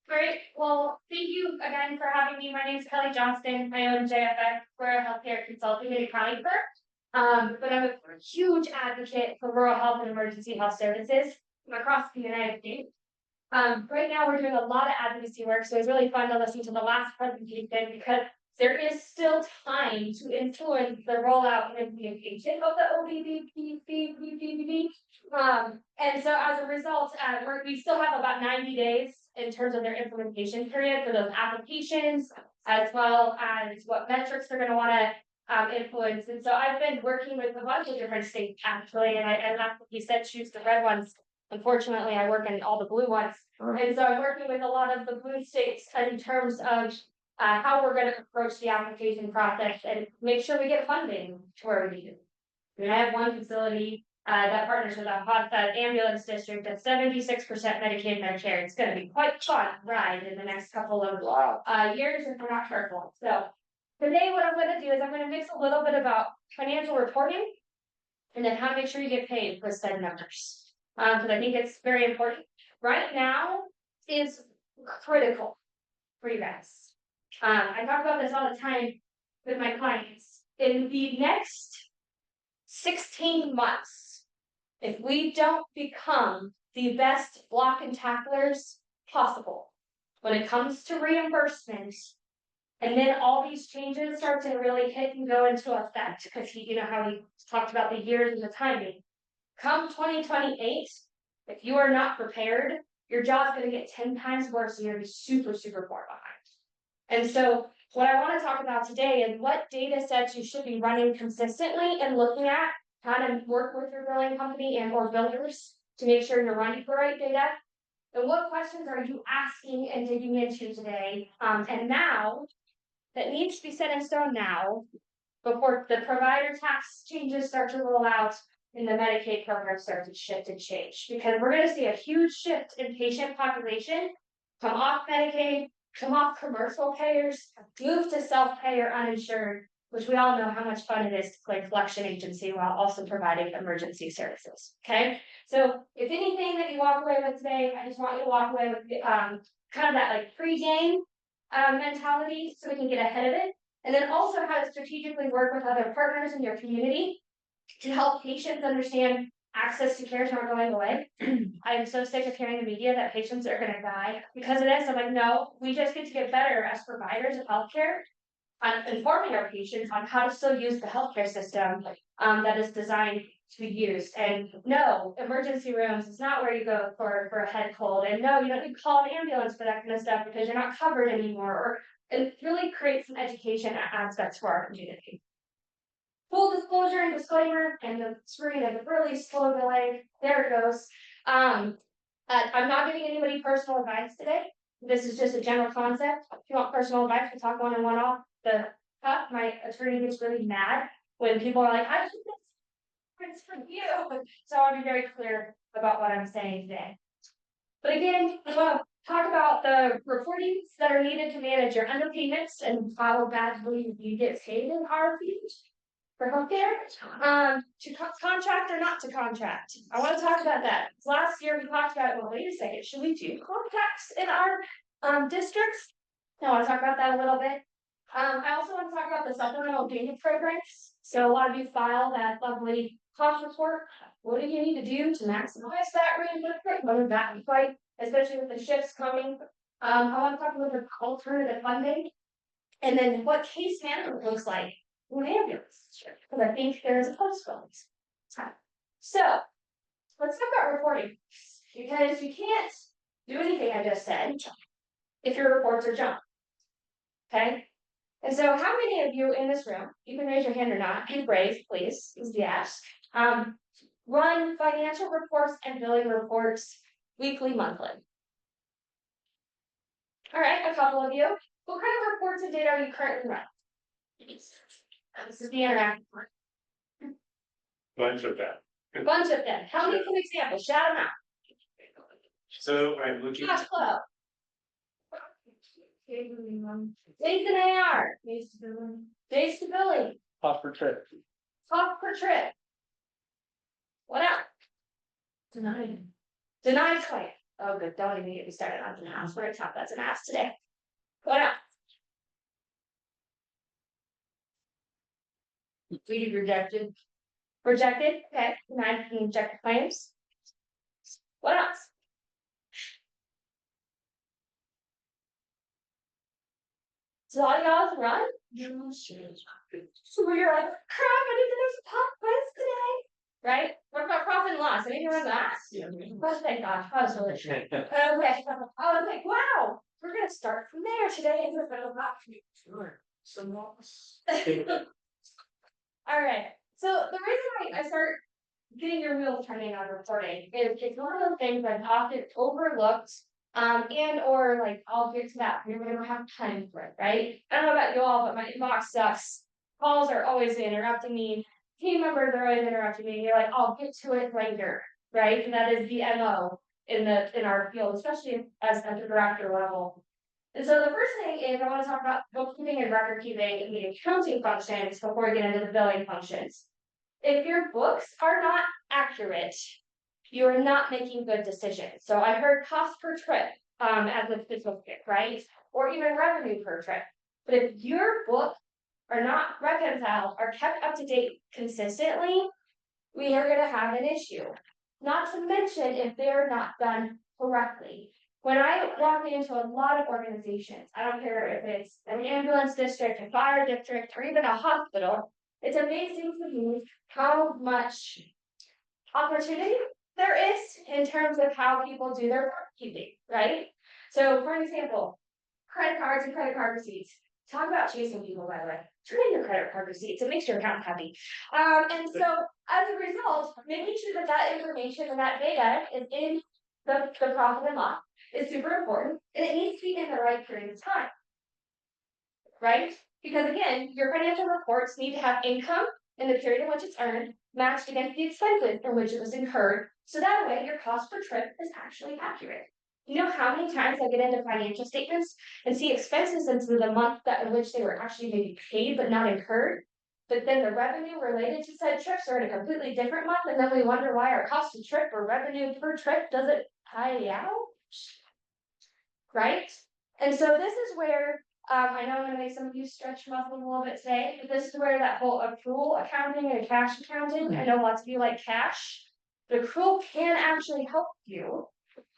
Great. Well, thank you again for having me. My name is Kelly Johnston. I own JFX. We're a healthcare consulting and accounting firm. But I'm a huge advocate for rural health and emergency health services across the United States. Right now we're doing a lot of advocacy work, so it's really fun to listen to the last presentation because there is still time to influence the rollout and implementation of the OBBPPPPP. And so as a result, we still have about 90 days in terms of their implementation period for those applications, as well as what metrics they're going to want to influence. And so I've been working with a bunch of different states actually, and that's what he said, choose the red ones. Unfortunately, I work in all the blue ones. And so I'm working with a lot of the blue states in terms of how we're going to approach the application process and make sure we get funding to where we need it. I have one facility that partners with a Hotfed ambulance district at 76% Medicaid Medicare. It's going to be quite fun ride in the next couple of years if we're not careful. So today what I'm going to do is I'm going to mix a little bit about financial reporting and then how to make sure you get paid for said numbers. Because I think it's very important. Right now is critical for you guys. I talk about this all the time with my clients. In the next 16 months, if we don't become the best block and tacklers possible when it comes to reimbursement, and then all these changes start to really hit and go into effect, because you know how we talked about the years and the timing. Come 2028, if you are not prepared, your job's going to get 10 times worse and you're going to be super, super far behind. And so what I want to talk about today is what data sets you should be running consistently and looking at, how to work with your billing company and or builders to make sure you're running the right data. And what questions are you asking and digging into today? And now, that needs to be set in stone now, before the provider tax changes start to roll out and the Medicaid program starts to shift and change, because we're going to see a huge shift in patient population come off Medicaid, come off commercial payers, move to self-pay or uninsured, which we all know how much fun it is to play collection agency while also providing emergency services. Okay, so if anything that you walk away with today, I just want you to walk away with kind of that like pre-game mentality, so we can get ahead of it, and then also how to strategically work with other partners in your community to help patients understand access to care is not going away. I am so sick of hearing the media that patients are going to die because of this. I'm like, no, we just get to get better as providers of healthcare on informing our patients on how to still use the healthcare system that is designed to be used. And no, emergency rooms is not where you go for a head cold. And no, you don't need to call an ambulance for that kind of stuff because you're not covered anymore. Or it really creates some education aspects for our community. Full disclosure and disclaimer, and the screen is really slow delay. There it goes. I'm not giving anybody personal advice today. This is just a general concept. If you want personal advice, we'll talk one-on-one off the cuff. My attorney gets really mad when people are like, "I just this for you." So I'll be very clear about what I'm saying today. But again, I want to talk about the reportings that are needed to manage your underpayments and how badly you get paid in our fees for healthcare, to contract or not to contract. I want to talk about that. Last year we talked about, well, wait a second, should we do contracts in our districts? I want to talk about that a little bit. I also want to talk about the supplemental payment programs. So a lot of you file that lovely cost report. What do you need to do to maximize that reimbursement? What would that look like, especially with the shifts coming? I want to talk a little bit about alternative funding, and then what case management looks like in ambulance, because I think there's a possibility. So let's talk about reporting, because you can't do anything I just said if your reports are junk. Okay, and so how many of you in this room, you can raise your hand or not, be brave, please, is the ask, run financial reports and billing reports weekly, monthly? All right, a couple of you. What kind of reports and data are you currently running? This is the interactive part. Bunch of them. Bunch of them. How many can examples? Shout them out. So I'm looking. Cash flow. Days in AR. Days to billing. Cost per trip. Cost per trip. What else? Denied claim. Oh, good, don't even get me started on the ass, we're gonna talk about some ass today. What else? We rejected. Rejected, okay, 9 rejected claims. What else? So all y'all's run? So you're like, crap, I need to do some pop quiz today. Right? What about profit and loss? Any run that? Oh, thank gosh, I was really okay. I was like, wow, we're gonna start from there today. Sure. Some loss. All right, so the reason I start getting your wheels turning on reporting is it's one of those things that's often overlooked. And or like I'll get to that, we don't have time for it, right? I don't know about you all, but my inbox sucks. Calls are always interrupting me, team members are always interrupting me, you're like, I'll get to it later, right? And that is the MO in our field, especially at the director level. And so the first thing is I want to talk about bookkeeping and record keeping and the accounting functions before we get into the billing functions. If your books are not accurate, you are not making good decisions. So I heard cost per trip as a statistic, right? Or even revenue per trip. But if your books are not reconciled, are kept up to date consistently, we are going to have an issue. Not to mention if they're not done correctly. When I walk into a lot of organizations, I don't care if it's an ambulance district, a fire district, or even a hospital, it's amazing to me how much opportunity there is in terms of how people do their bookkeeping, right? So for example, credit cards and credit card receipts. Talk about chasing people, by the way. Turn in your credit card receipts. It makes your account happy. And so as a result, making sure that that information and that data is in the profit and loss is super important, and it needs to be in the right period of time, right? Because again, your financial reports need to have income in the period in which it's earned matched against the expenses in which it was incurred. So that way your cost per trip is actually accurate. You know how many times I get into financial statements and see expenses into the month in which they were actually maybe paid but not incurred? But then the revenue related to said trips are in a completely different month, and then we wonder why our cost of trip or revenue per trip doesn't tie out. Right? And so this is where I know I'm gonna make some of you stretch muscles a little bit today, but this is where that whole accrual accounting and cash accounting, I know lots of you like cash. The accrual can actually help you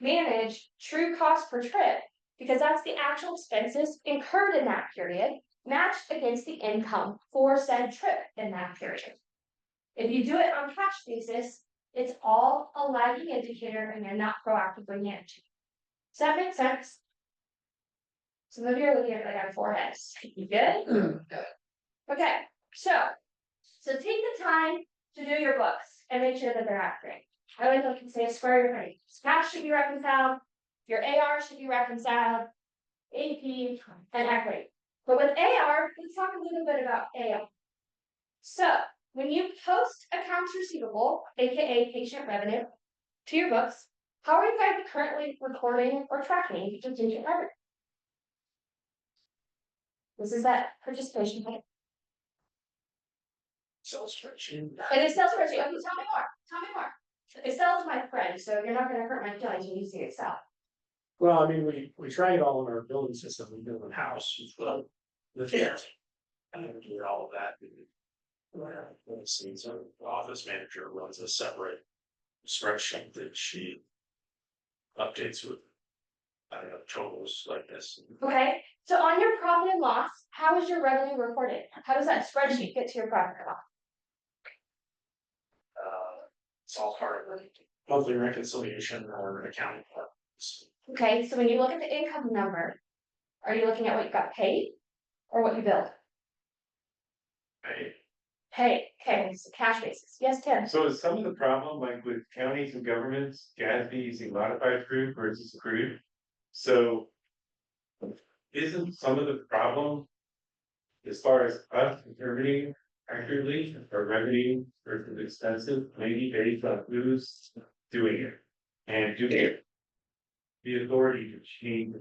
manage true cost per trip because that's the actual expenses incurred in that period matched against the income for said trip in that period. If you do it on cash basis, it's all a lagging indicator and you're not proactively managing. Does that make sense? Some of you are looking at like on foreheads. You good? Okay, so take the time to do your books and make sure that they're accurate. I always like to say a square your penny. Cash should be reconciled, your AR should be reconciled, AP and equity. But with AR, let's talk a little bit about AR. So when you post accounts receivable, aka patient revenue, to your books, how are you guys currently recording or tracking the patient revenue? This is that participation plan. Sales spreadsheet. It is Excel spreadsheet. Okay, tell me more. Tell me more. Excel is my friend, so you're not gonna hurt my feelings when you see Excel. Well, I mean, we try it all in our building system, we build a house, well, the fifth. And then we do all of that. Let's see, so the office manager runs a separate spreadsheet that she updates with. I don't know, totals like this. Okay, so on your profit and loss, how is your revenue reported? How does that spreadsheet get to your profit and loss? It's all part of the monthly reconciliation or accounting. Okay, so when you look at the income number, are you looking at what you got paid or what you billed? Right. Paid, okay, so cash basis. Yes, Tim? So is some of the problem like with counties and governments, GASB using modified accrued versus accrued? So. Isn't some of the problem? As far as us determining accurately or revenue versus expensive, maybe based on who's doing it. And do they. The authority to change.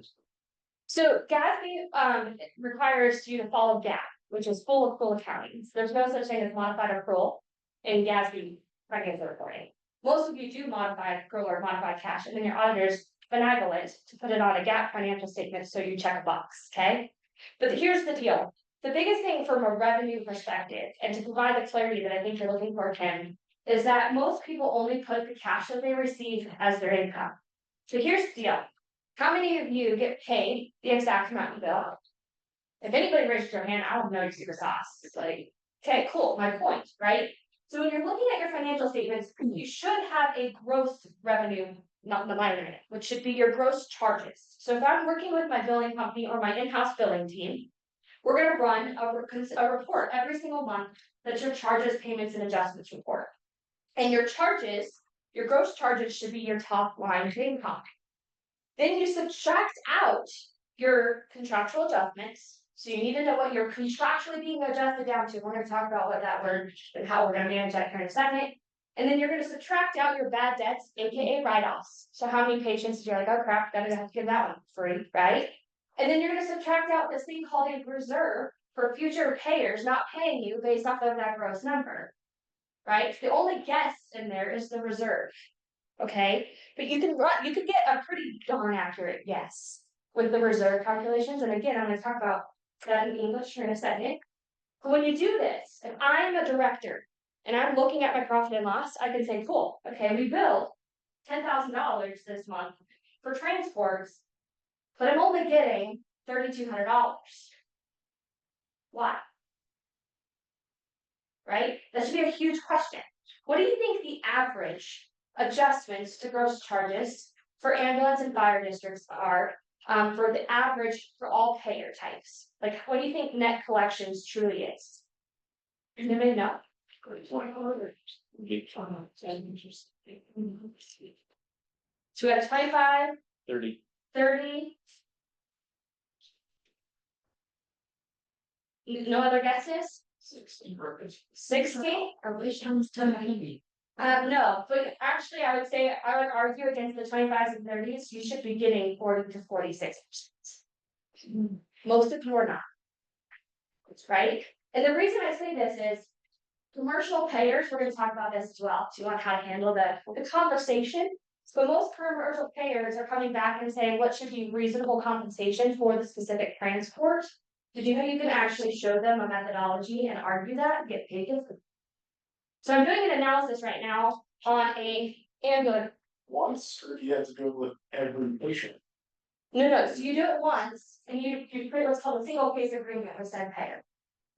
So GASB requires you to follow GAAP, which is full accrual accounting. There's no such thing as modified accrual in GASB financial reporting. Most of you do modified accrual or modified cash, and then your auditors benevolent to put it on a GAAP financial statement, so you check a box, okay? But here's the deal, the biggest thing from a revenue perspective, and to provide the clarity that I think you're looking for, Tim, is that most people only put the cash that they receive as their income. So here's the deal, how many of you get paid the exact amount you bill? If anybody raises their hand, I don't know your secret sauce, it's like, okay, cool, my point, right? So when you're looking at your financial statements, you should have a gross revenue, not the line item, which should be your gross charges. So if I'm working with my billing company or my in-house billing team, we're gonna run a report every single month that's your charges, payments, and adjustments report. And your charges, your gross charges should be your top line income. Then you subtract out your contractual adjustments. So you need to know what you're contractually being adjusted down to. We're gonna talk about what that word and how we're gonna manage that here in a second. And then you're gonna subtract out your bad debts, AKA write-offs. So how many patients you're like, oh crap, gotta have to give that one free, right? And then you're gonna subtract out this thing called a reserve for future payers not paying you based off of that gross number. Right? The only guess in there is the reserve. Okay, but you can get a pretty darn accurate guess with the reserve calculations. And again, I'm gonna talk about that in English here in a second. But when you do this, if I'm a director and I'm looking at my profit and loss, I can say, cool, okay, we billed $10,000 this month for transports, but I'm only getting $3,200. Why? Right? That should be a huge question. What do you think the average adjustments to gross charges for ambulance and fire districts are for the average for all payer types? Like, what do you think net collections truly is? Anybody know? So we have 25, 30. 30. No other guesses? 60? I wish I was telling No, but actually, I would argue against the 25s and 30s, you should be getting 40 to 46%. Most of you are not. Right? And the reason I say this is commercial payers, we're gonna talk about this as well, too, on how to handle the conversation. So most commercial payers are coming back and saying, what should be reasonable compensation for the specific transport? Did you know you can actually show them a methodology and argue that and get paid? So I'm doing an analysis right now on a ambulance. Once, or do you have to do it with every patient? No, so you do it once and you create what's called a single case agreement with said payer.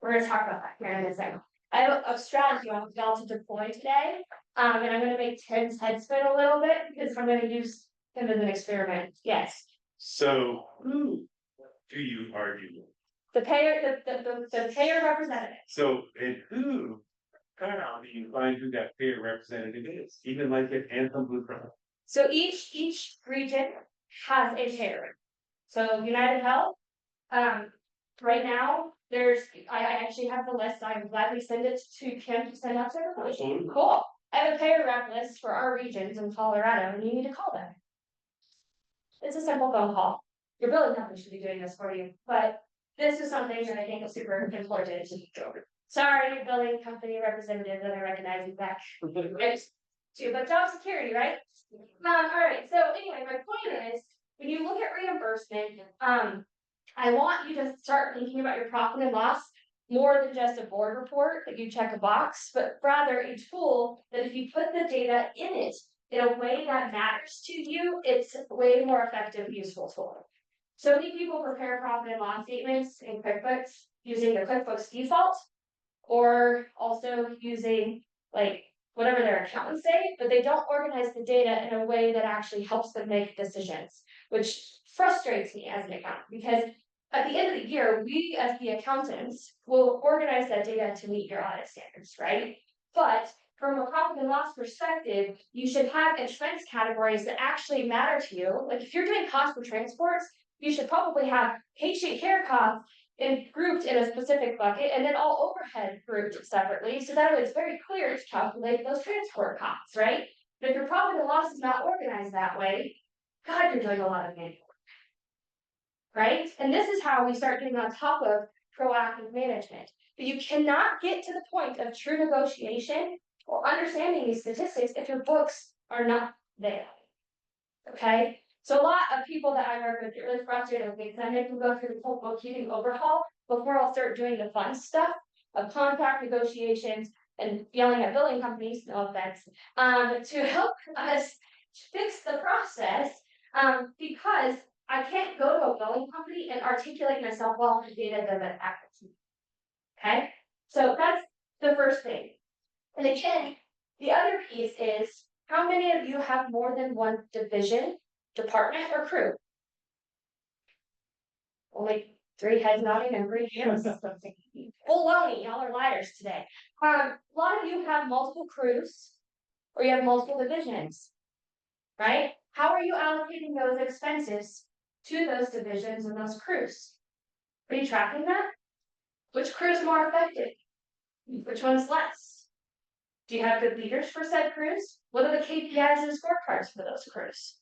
We're gonna talk about that here in a second. I have a strategy I want y'all to deploy today. And I'm gonna make Tim's head spin a little bit because I'm gonna use him as an experiment. Yes. So who do you argue with? The payer, the payer representative. So, and who, how do you find who that payer representative is, even like at Anthem Blue Cross? So each region has a payer. So United Health, right now, I actually have the list, I would gladly send it to Kim to send out to everybody. Absolutely. Cool, I have a payer rep list for our regions in Colorado, and you need to call them. It's a simple phone call, your billing company should be doing this for you, but this is something that I think is super important. Sorry, billing company representative, that I recognize you back. Too, but job security, right? Alright, so anyway, my point is, when you look at reimbursement, I want you to start thinking about your profit and loss more than just a board report that you check a box, but rather a tool that if you put the data in it in a way that matters to you, it's a way more effective, useful tool. So many people prepare profit and loss statements in QuickBooks using the QuickBooks default, or also using like whatever their accountants say, but they don't organize the data in a way that actually helps them make decisions, which frustrates me as an accountant, because at the end of the year, we as the accountants will organize that data to meet your audit standards, right? But from a profit and loss perspective, you should have expense categories that actually matter to you. Like if you're doing cost for transports, you should probably have patient care costs grouped in a specific bucket, and then all overhead grouped separately, so that it's very clear to calculate those transport costs, right? But if your profit and loss is not organized that way, God, you're doing a lot of manual work, right? And this is how we start getting on top of proactive management. But you cannot get to the point of true negotiation or understanding these statistics if your books are not there. Okay? So a lot of people that I work with get really frustrated with me because I make them go through the whole bookkeeping overhaul before I'll start doing the fun stuff of contract negotiations and yelling at billing companies, no offense, to help us fix the process, because I can't go to a billing company and articulate myself well if the data doesn't accuracy. Okay, so that's the first thing. And again, the other piece is, how many of you have more than one division, department, or crew? Only 3 heads nodding and 3 hands. Baloney, y'all are liars today. A lot of you have multiple crews, or you have multiple divisions, right? How are you allocating those expenses to those divisions and those crews? Are you tracking that? Which crew is more effective? Which one's less? Do you have good leaders for said crews? What are the KPIs and scorecards for those crews?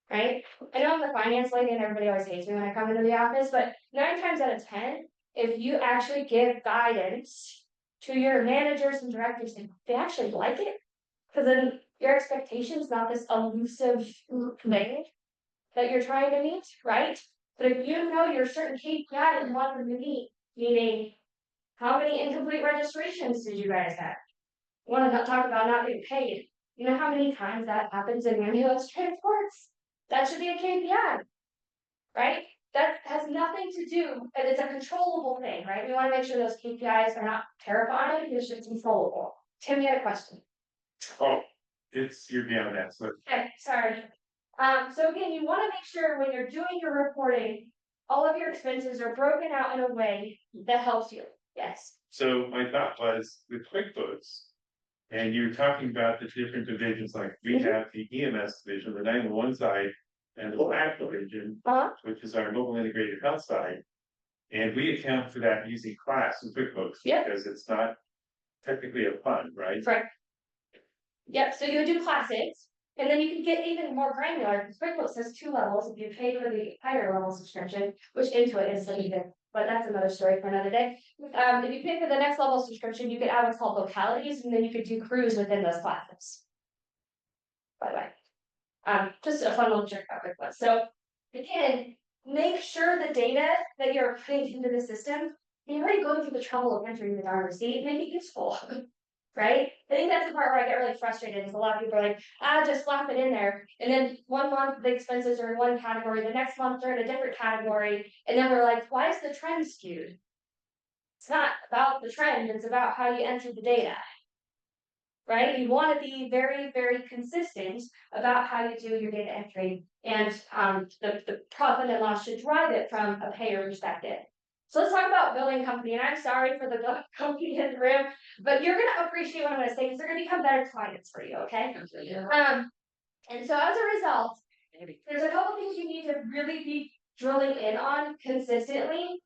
Right? I know I'm the finance lady and everybody always hates me when I come into the office, but 9 times out of 10, if you actually give guidance to your managers and directors, and they actually like it, because then your expectation is not this elusive thing that you're trying to meet, right? But if you know your certain KPI you want them to meet, meaning how many incomplete registrations did you guys have? Want to talk about not being paid? You know how many times that happens in ambulance transports? That should be a KPI, right? That has nothing to do, and it's a controllable thing, right? We want to make sure those KPIs are not terrifying, it's just controllable. Tim, you had a question. Oh, it's your damn that, so Okay, sorry. So again, you want to make sure when you're doing your reporting, all of your expenses are broken out in a way that helps you. Yes. So my thought was with QuickBooks. And you were talking about the different divisions, like we have the EMS division, the 911 side. And the lab division, which is our mobile integrated health side. And we account for that using class in QuickBooks. Yep. Because it's not technically a fund, right? Correct. Yep, so you would do classes, and then you can get even more granular, because QuickBooks has 2 levels, if you pay for the higher level subscription, which Intuit is even, but that's another story for another day. If you pay for the next level subscription, you could add what's called localities, and then you could do crews within those classes. By the way. Just a fun little trick about QuickBooks. So again, make sure the data that you're putting into the system, you're already going through the trouble of entering the darn receipt, make it useful. Right? I think that's the part where I get really frustrated is a lot of people are like, just slap it in there. And then 1 month the expenses are in one category, the next month they're in a different category. And then we're like, why is the trend skewed? It's not about the trend, it's about how you enter the data. Right? You want to be very, very consistent about how you do your data entry, and the profit and loss should drive it from a payer perspective. So let's talk about billing company, and I'm sorry for the company in the room, but you're going to appreciate what I'm going to say because they're going to become better clients for you, okay? And so as a result, there's a couple things you need to really be drilling in on consistently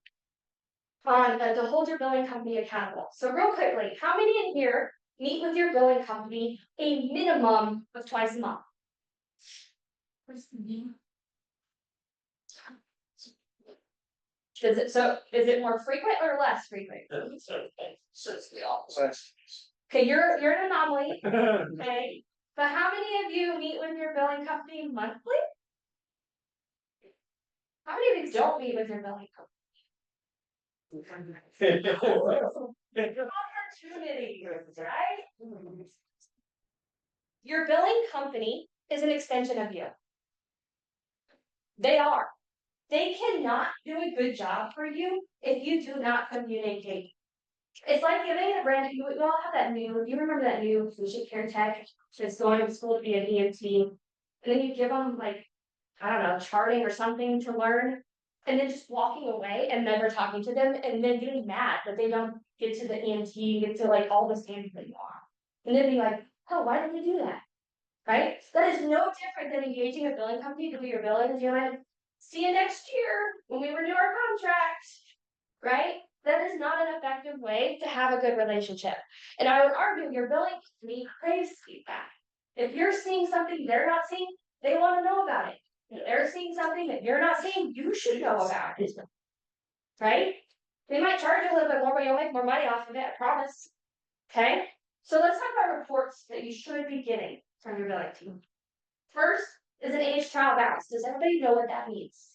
to hold your billing company accountable. So real quickly, how many in here meet with your billing company a minimum of twice a month? Is it more frequent or less frequent? Okay, you're an anomaly. Okay, but how many of you meet with your billing company monthly? How many of you don't meet with your billing company? Opportunity, right? Your billing company is an extension of you. They are. They cannot do a good job for you if you do not communicate. It's like giving a brand new, we all have that new, you remember that new patient care tech that's going to school to be an EMT, and then you give them like, I don't know, charting or something to learn, and then just walking away and never talking to them, and then getting mad that they don't get to the EMT, get to like all the standards that you want. And then be like, oh, why did we do that? Right? That is no different than engaging a billing company to do your billing, and you're like, see you next year when we renew our contract, right? That is not an effective way to have a good relationship. And I would argue your billing company craves feedback. If you're seeing something they're not seeing, they want to know about it. If they're seeing something that you're not seeing, you should know about it. Right? They might charge you a little bit more, but you'll make more money off of it, I promise. Okay? So let's talk about reports that you should be getting from your billing team. First is an age chart. trial balance. Does everybody know what that means?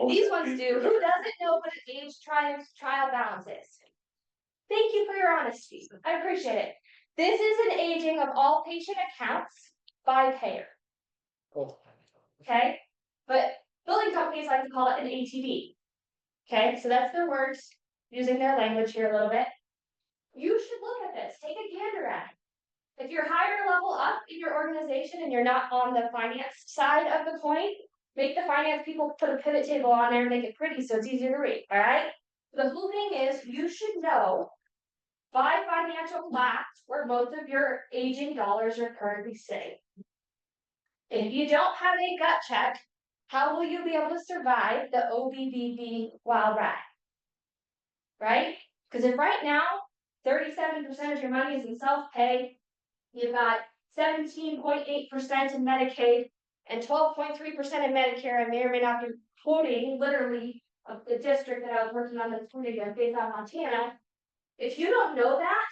These ones do. Who doesn't know what an age trial balance is? Thank you for your honesty. I appreciate it. This is an aging of all patient accounts by payer. Okay? But building companies like to call it an ATB. Okay, so that's their words, using their language here a little bit. You should look at this, take a gander at it. If you're higher level up in your organization and you're not on the finance side of the coin, make the finance people put a pivot table on there and make it pretty so it's easier to read, all right? The whole thing is you should know by financial class where most of your aging dollars are currently sitting. If you don't have a gut check, how will you be able to survive the OBBB wild ride? Right? Because if right now 37% of your money is in self-pay, you've got 17.8% in Medicaid and 12.3% in Medicare. I may or may not be quoting literally of the district that I was working on that's quoting in Fayetteville, Montana. If you don't know that,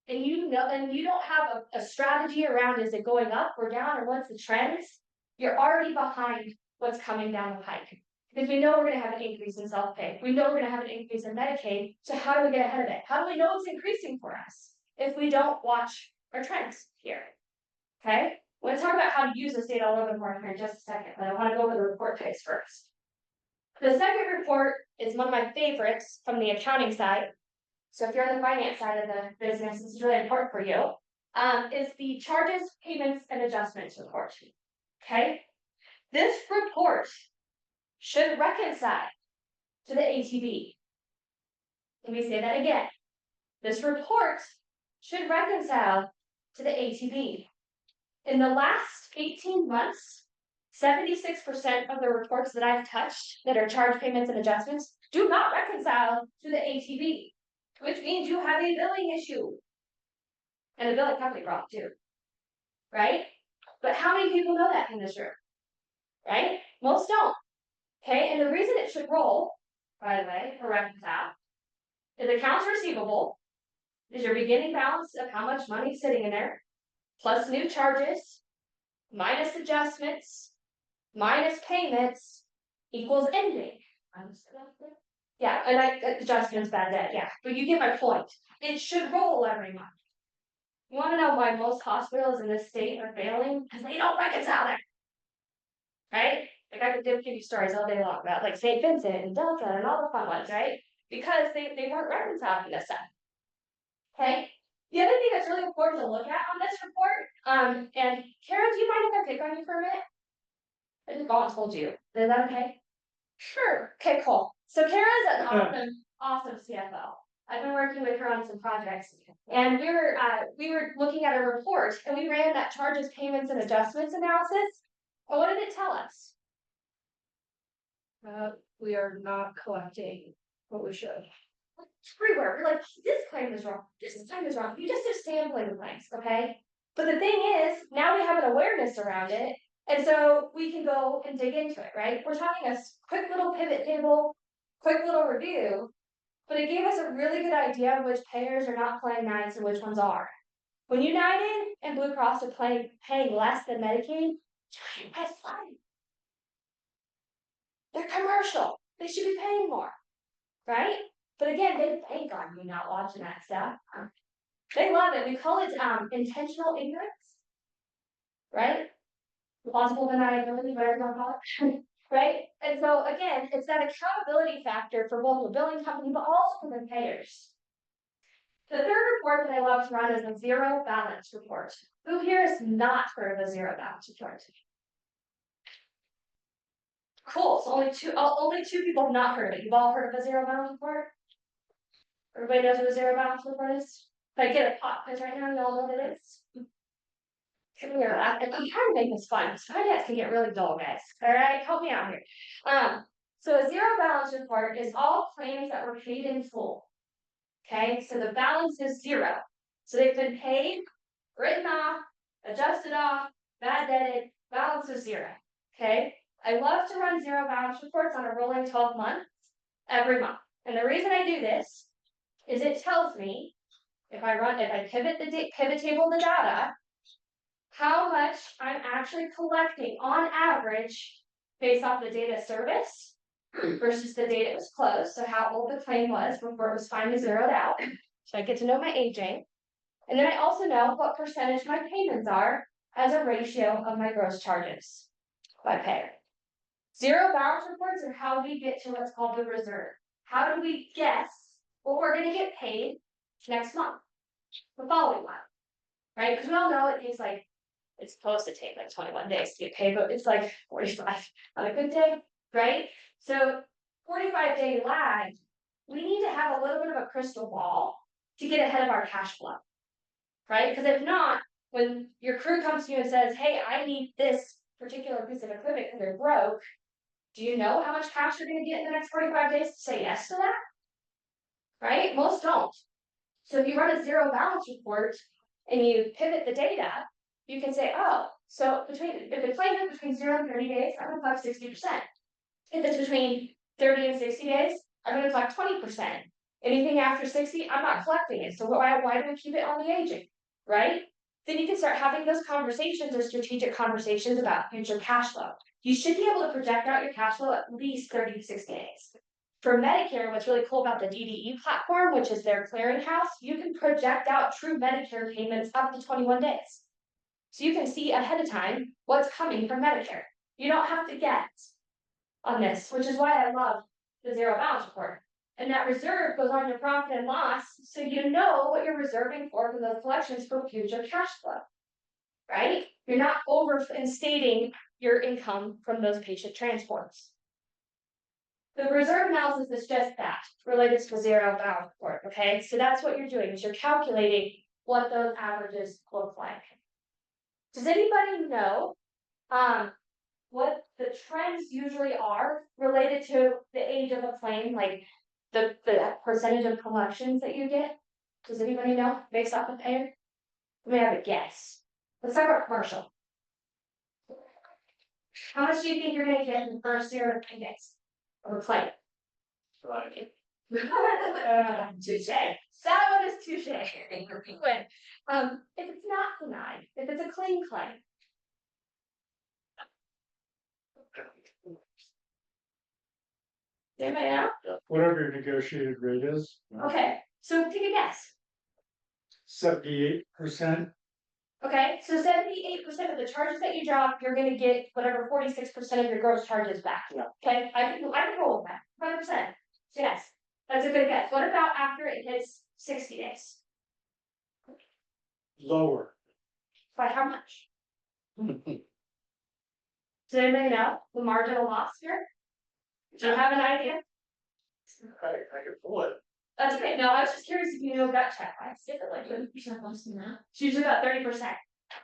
and you don't have a strategy around is it going up or down or what's the trends, you're already behind what's coming down the pike. Because we know we're going to have an increase in self-pay. We know we're going to have an increase in Medicaid. So how do we get ahead of it? How do we know it's increasing for us if we don't watch our trends here? Okay, we're going to talk about how to use this data a little bit more here in just a second, but I want to go over the report types first. The second report is one of my favorites from the accounting side. So if you're on the finance side of the business, this is really important for you, is the charges, payments, and adjustments report. Okay, this report should reconcile to the ATB. Let me say that again. This report should reconcile to the ATB. In the last 18 months, 76% of the reports that I've touched that are charge payments and adjustments do not reconcile to the ATB, which means you have a billing issue. And a billing company problem too, right? But how many people know that in this room? Right? Most don't. Okay, and the reason it should roll, by the way, or reconcile, is accounts receivable is your beginning balance of how much money is sitting in there, plus new charges, minus adjustments, minus payments, equals ending. Yeah, and adjustments, bad debt, yeah, but you get my point. It should roll every month. You want to know why most hospitals in this state are failing? Because they don't reconcile it. Right? Like I could give you stories all day long about like St. Vincent and Delta and all the fun ones, right? Because they weren't reconciling this stuff. Okay. The other thing that's really important to look at on this report, and Kara, do you mind if I pick on you for a minute? I just all told you. Is that okay? Sure. Okay, cool. So Kara's an awesome CFO. I've been working with her on some projects, and we were looking at a report, and we ran that charges, payments, and adjustments analysis. And what did it tell us? We are not collecting what we should. Everywhere. We're like, this claim is wrong. This claim is wrong. You just do sampling the claims, okay? But the thing is, now we have an awareness around it, and so we can go and dig into it, right? We're talking a quick little pivot table, quick little review, but it gave us a really good idea of which payers are not playing nice and which ones are. When United and Blue Cross are paying less than Medicaid, giant red flag. They're commercial. They should be paying more, right? But again, they bank on you not watching that stuff. They love it. We call it intentional ignorance, right? Plausible deniability, whatever you want to call it, right? And so again, it's that accountability factor for both the billing company, but also for the payers. The third report that I love to run is a zero balance report. Who here has not heard of a zero balance report? Cool. So only two people have not heard of it. You've all heard of a zero balance report? Everybody knows what a zero balance report is? If I get a pop quiz right now, you all know what it is. Come here. I'm trying to make this fun. This podcast can get really dull, guys. All right, help me out here. So a zero balance report is all claims that were paid in full. Okay, so the balance is zero. So they've been paid, written off, adjusted off, bad debted, balance is zero. Okay, I love to run zero balance reports on a rolling 12 months every month. And the reason I do this is it tells me if I pivot table the data, how much I'm actually collecting on average based off the data service versus the date it was closed, so how old the claim was before it was finally zeroed out. So I get to know my aging. And then I also know what percentage my payments are as a ratio of my gross charges by payer. Zero balance reports are how we get to what's called the reserve. How do we guess what we're gonna get paid next month, the following month? Right, because we all know it takes like, it's supposed to take like 21 days to get paid, but it's like 45 on a good day, right? So 45-day lag, we need to have a little bit of a crystal ball to get ahead of our cash flow. Right, because if not, when your crew comes to you and says, hey, I need this particular piece of equipment because they're broke. Do you know how much cash you're gonna get in the next 45 days to say yes to that? Right, most don't. So if you run a zero balance report and you pivot the data, you can say, oh, so if the claim is between 0 and 30 days, I'm gonna collect 60%. If it's between 30 and 60 days, I'm gonna collect 20%. Anything after 60, I'm not collecting it. So why do we keep it on the aging? Right? Then you can start having those conversations or strategic conversations about future cash flow. You should be able to project out your cash flow at least 30 to 60 days. For Medicare, what's really cool about the DDE platform, which is their clearinghouse, you can project out true Medicare payments up to 21 days. So you can see ahead of time what's coming from Medicare. You don't have to guess on this, which is why I love the zero balance report. And that reserve goes on your profit and loss, so you know what you're reserving for those collections for future cash flow. Right? You're not overstating your income from those patient transports. The reserve analysis is just that, related to the zero balance report, okay? So that's what you're doing, is you're calculating what those averages look like. Does anybody know what the trends usually are related to the age of a claim, like the percentage of collections that you get? Does anybody know based off of payer? Let me have a guess. Let's talk about commercial. How much do you think you're gonna get in the first 0 to 10 days of a claim? Touche. That one is touche. Win. If it's not denied, if it's a clean claim. Does anybody know? Whatever your negotiated rate is, Okay, so take a guess. 78%. Okay, so 78% of the charges that you drop, you're gonna get whatever 46% of your gross charges back. Yeah. Okay, I can roll with that, 100%. Yes, that's a good guess. What about after it hits 60 days? Lower. By how much? Does anybody know the marginal loss here? Do you have an idea? I can pull it. That's okay. No, I was just curious if you know gut check. I skip it like 30% less than that. It's usually about 30%.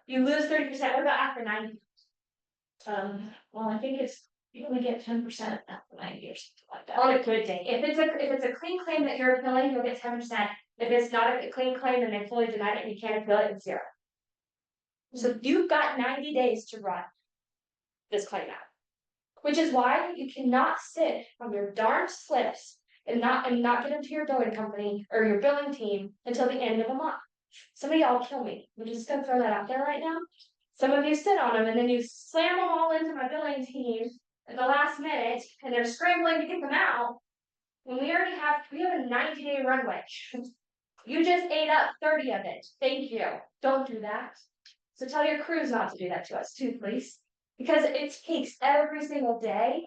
You lose 30%. What about after 90? Well, I think you only get 10% after 90 or something like that. On a good day. If it's a clean claim that you're appealing, you'll get 10%. If it's not a clean claim and they fully denied it and you can't appeal it, it's 0. So you've got 90 days to run this claim out. Which is why you cannot sit on your darn slips and not get into your billing company or your billing team until the end of the month. Some of y'all kill me. I'm just gonna throw that out there right now. Some of you sit on them and then you slam them all into my billing team at the last minute and they're scrambling to get them out. When we have a 90-day runway. You just ate up 30 of it. Thank you. Don't do that. So tell your crews not to do that to us too, please. Because it takes every single day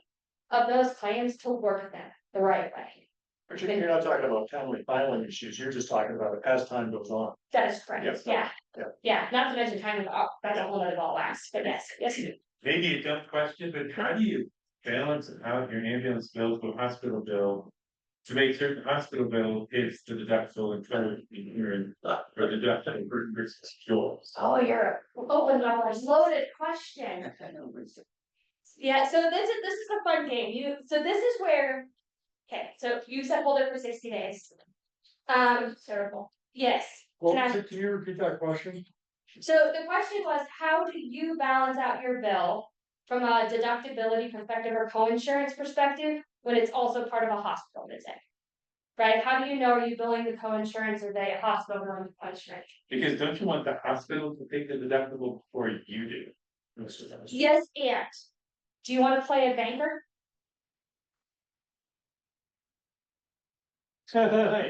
of those claims to work them the right way. But you're not talking about timely filing issues, you're just talking about it as time goes on. That is correct, Yep. yeah. Yeah. Yeah, not to mention time of, that's a whole other ball wax, but yes, you do. Maybe a dumb question, but how do you balance out your ambulance bills with hospital bill? To make certain hospital bill hits the deductible and cover or deductible versus yours. Oh, you're open doors, loaded question. Yeah, so this is a fun game. So this is where, okay, so you said hold it for 60 days. Terrible. Yes. Well, Can I- can you repeat that question? So the question was, how do you balance out your bill from a deductibility perspective or co-insurance perspective when it's also part of a hospital visit? right? How do you know, are you billing the co-insurance or the hospital billing the co-insurance? Because don't you want the hospital to take the deductible before you do? Yes, and, do you wanna play a banker? Right,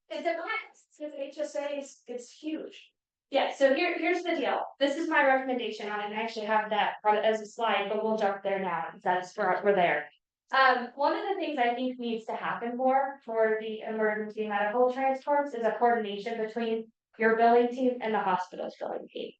it depends, because HSA is, it's huge. Yeah, so here's the deal, this is my recommendation on it, and I actually have that as a slide, but we'll jump there now, because that's where we're there. One of the things I think needs to happen more for the emergency medical transports is a coordination between your billing team and the hospital's billing team.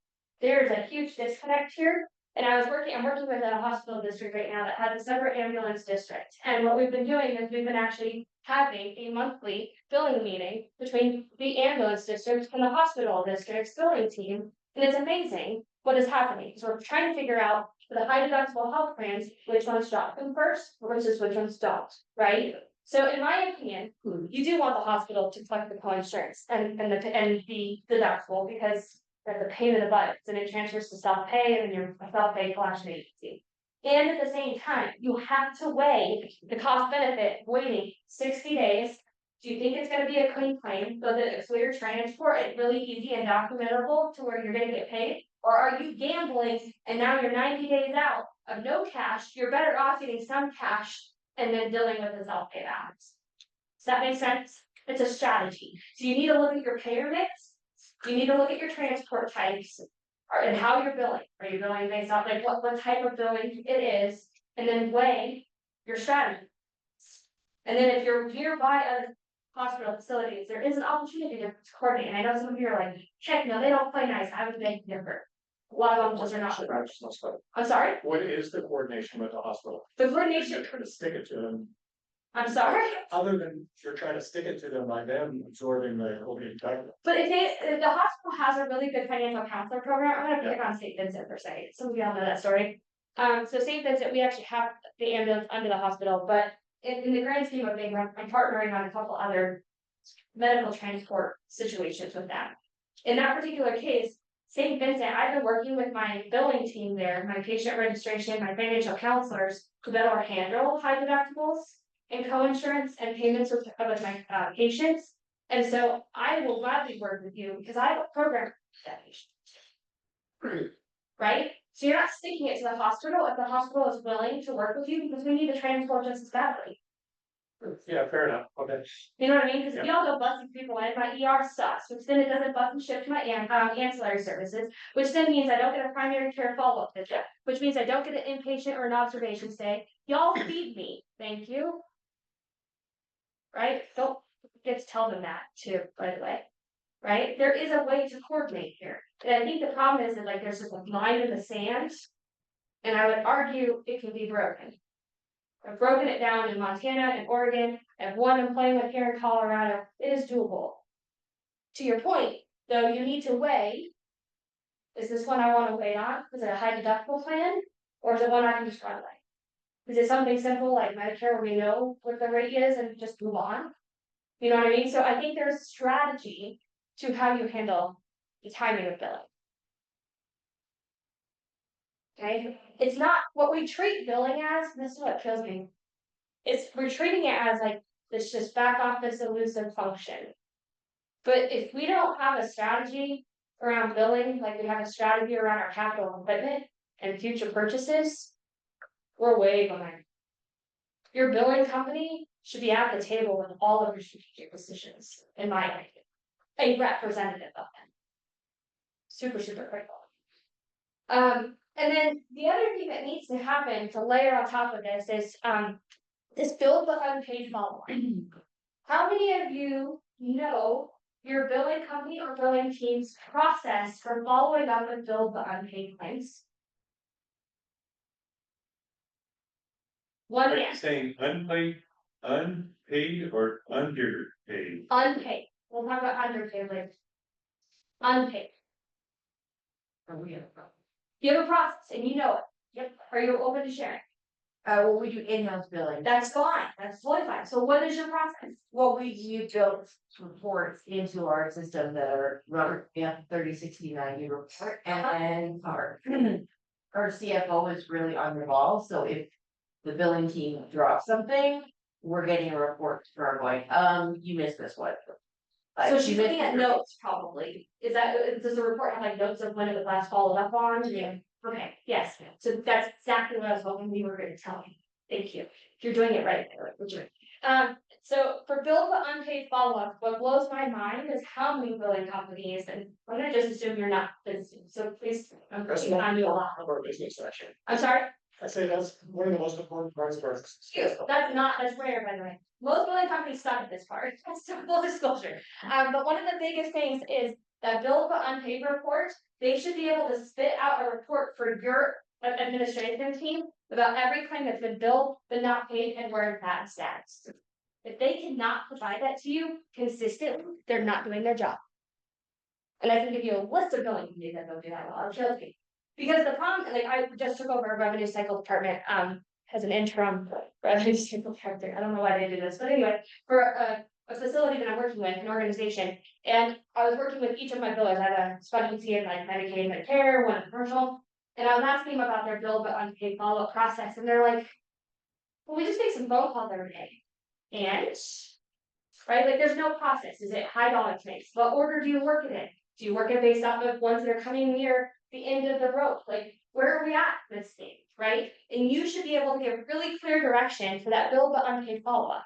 There's a huge disconnect here, and I'm working with a hospital district right now that has a separate ambulance district. And what we've been doing is we've been actually having a monthly billing meeting between the ambulance district and the hospital district's billing team. And it's amazing what is happening, because we're trying to figure out for the high deductible health plans, which ones drop them first versus which ones don't, right? So in my opinion, you do want the hospital to collect the co-insurance and the deductible, because that's a pain in the butt, and it transfers to self-pay and you're a self-pay collection agency. And at the same time, you have to weigh the cost benefit of waiting 60 days. Do you think it's gonna be a clean claim, so that it's clear transport, it's really easy and documentable to where you're gonna get paid? Or are you gambling and now you're 90 days out of no cash, you're better off getting some cash and then dealing with the self-pay balance? Does that make sense? It's a strategy. So you need to look at your payer mix, you need to look at your transport types, and how you're billing. Are you billing based off like what type of billing it is, and then weigh your strategy. And then if you're nearby other hospital facilities, there is an opportunity to coordinate. And I know some of you are like, heck no, they don't play nice, I would make different. A lot of them just are not. I'm sorry, What is the coordination with the hospital? the You're coordination, trying to stick it to them, I'm sorry. other than you're trying to stick it to them by them absorbing the opiate title. But if the hospital has a really good financial counselor program, I'm gonna pick on St. Vincent per se, some of y'all know that story. So St. Vincent, we actually have the ambulance under the hospital, but in the grand scheme of things, I'm partnering on a couple other medical transport situations with them. In that particular case, St. Vincent, I've been working with my billing team there, my patient registration, my financial counselors to better handle high deductibles and co-insurance and payments with my patients. And so I will gladly work with you because I have a program for that patient. Right? So you're not sticking it to the hospital if the hospital is willing to work with you, because we need to transport just as badly. Yeah, fair enough, okay. You know what I mean? Because we all go busting people in, my ER sucks, which then it doesn't bust and ship to my ancillary services, which then means I don't get a primary care follow-up visit, which means I don't get an inpatient or an observation stay. Y'all feed me, thank you. Right? Don't forget to tell them that too, by the way. Right? There is a way to coordinate here. And I think the problem is that like there's just a line in the sand. And I would argue it can be broken. I've broken it down in Montana and Oregon, and one I'm playing with here in Colorado. It is doable. To your point, though, you need to weigh, is this one I want to wait on? Is it a high deductible plan? Or is it one I can just run away? Is it something simple like Medicare where we know what the rate is and just move on? You know what I mean? So I think there's strategy to how you handle the timing of billing. Okay, it's not what we treat billing as, and this is what kills me. We're treating it as like this just back office elusive function. But if we don't have a strategy around billing, like we have a strategy around our capital equipment and future purchases, we're way behind. Your billing company should be at the table with all of your strategic decisions, in my opinion. A representative of them. Super, super critical. And then the other thing that needs to happen to layer on top of this is this build the unpaid follow-on. How many of you know your billing company or billing team's process for following up with build the unpaid claims? One Are you hand, saying unpaid or underpaid? unpaid. We'll talk about underpaid later. Unpaid. You have a process and you know it. Yep. Are you open to sharing? Well, we do in-house billing. That's fine. That's totally fine. So what is your process? Well, you build reports into our system that are run, 30, 60, 90 report, and our CFO is really on the ball, so if the billing team drops something, we're getting a report to our going, you missed this one. So she's looking at notes probably, does the report have like notes of when it was last followed up on? Yeah. Okay, yes, so that's exactly what I was hoping you were gonna tell me, thank you, you're doing it right, we're doing. So for bill but unpaid follow-up, what blows my mind is how many billing companies, and I'm gonna just assume you're not busy, so please, I'm pushing behind you a lot. Of our business section. I'm sorry? I say that's one of the most important parts of our. That's rare, by the way. Most billing companies suck at this part, so full disclosure. But one of the biggest things is that bill but unpaid report, they should be able to spit out a report for your administration team about every claim that's been billed but not paid and where it's at status. If they cannot provide that to you consistently, they're not doing their job. And I can give you a list of billing companies that don't do that well, I'll show you. Because the problem, like I just took over a revenue cycle department, as an interim revenue cycle director, I don't know why they do this, but anyway, for a facility that I'm working with, an organization. And I was working with each of my billers, I had a specialty in like Medicaid, Medicare, one commercial. And I was asking them about their bill but unpaid follow-up process, and they're like, well, we just make some phone calls every day. And, right, like there's no process, is it high dollar claims, what order do you work it in? Do you work it based off of ones that are coming near the end of the road, like where are we at in this thing, right? And you should be able to give really clear direction for that bill but unpaid follow-up.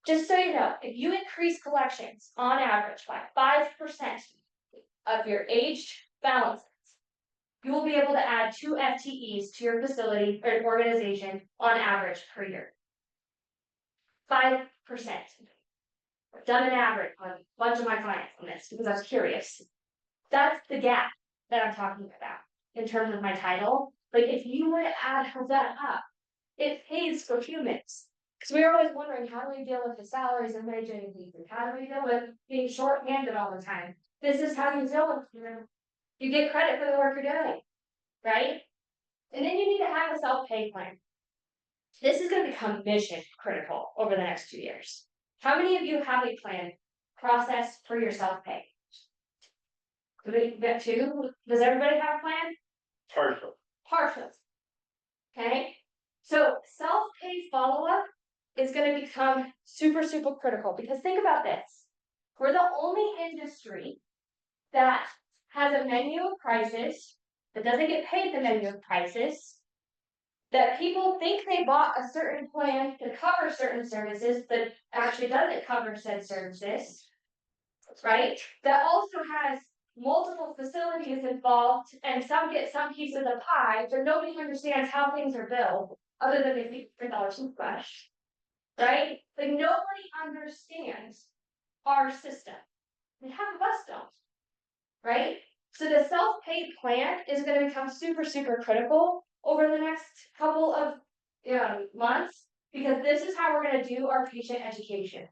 Just so you know, if you increase collections on average by 5% of your aged balances, you will be able to add 2 FTEs to your facility or organization on average per year. 5%. I've done an average on a bunch of my clients on this because I was curious. That's the gap that I'm talking about in terms of my title. Like if you were to add that up, it pays for humans. Because we were always wondering, how do we deal with the salaries and wage increases? How do we deal with being short-handed all the time? This is how you deal with it. You get credit for the work you're doing, right? And then you need to have a self-pay plan. This is going to become mission critical over the next 2 years. How many of you have a plan process for your self-pay? Do we get 2? Does everybody have a plan? Partial. Partial. Okay, so self-pay follow-up is going to become super, super critical because think about this. We're the only industry that has a menu of prices that doesn't get paid the menu of prices, that people think they bought a certain plan to cover certain services, but actually doesn't cover said services, right? That also has multiple facilities involved and some get some piece of the pie, but nobody understands how things are billed other than they think $3 toothbrush, right? Like nobody understands our system. And half of us don't, right? So the self-pay plan is going to become super, super critical over the next couple of months, because this is how we're going to do our patient education,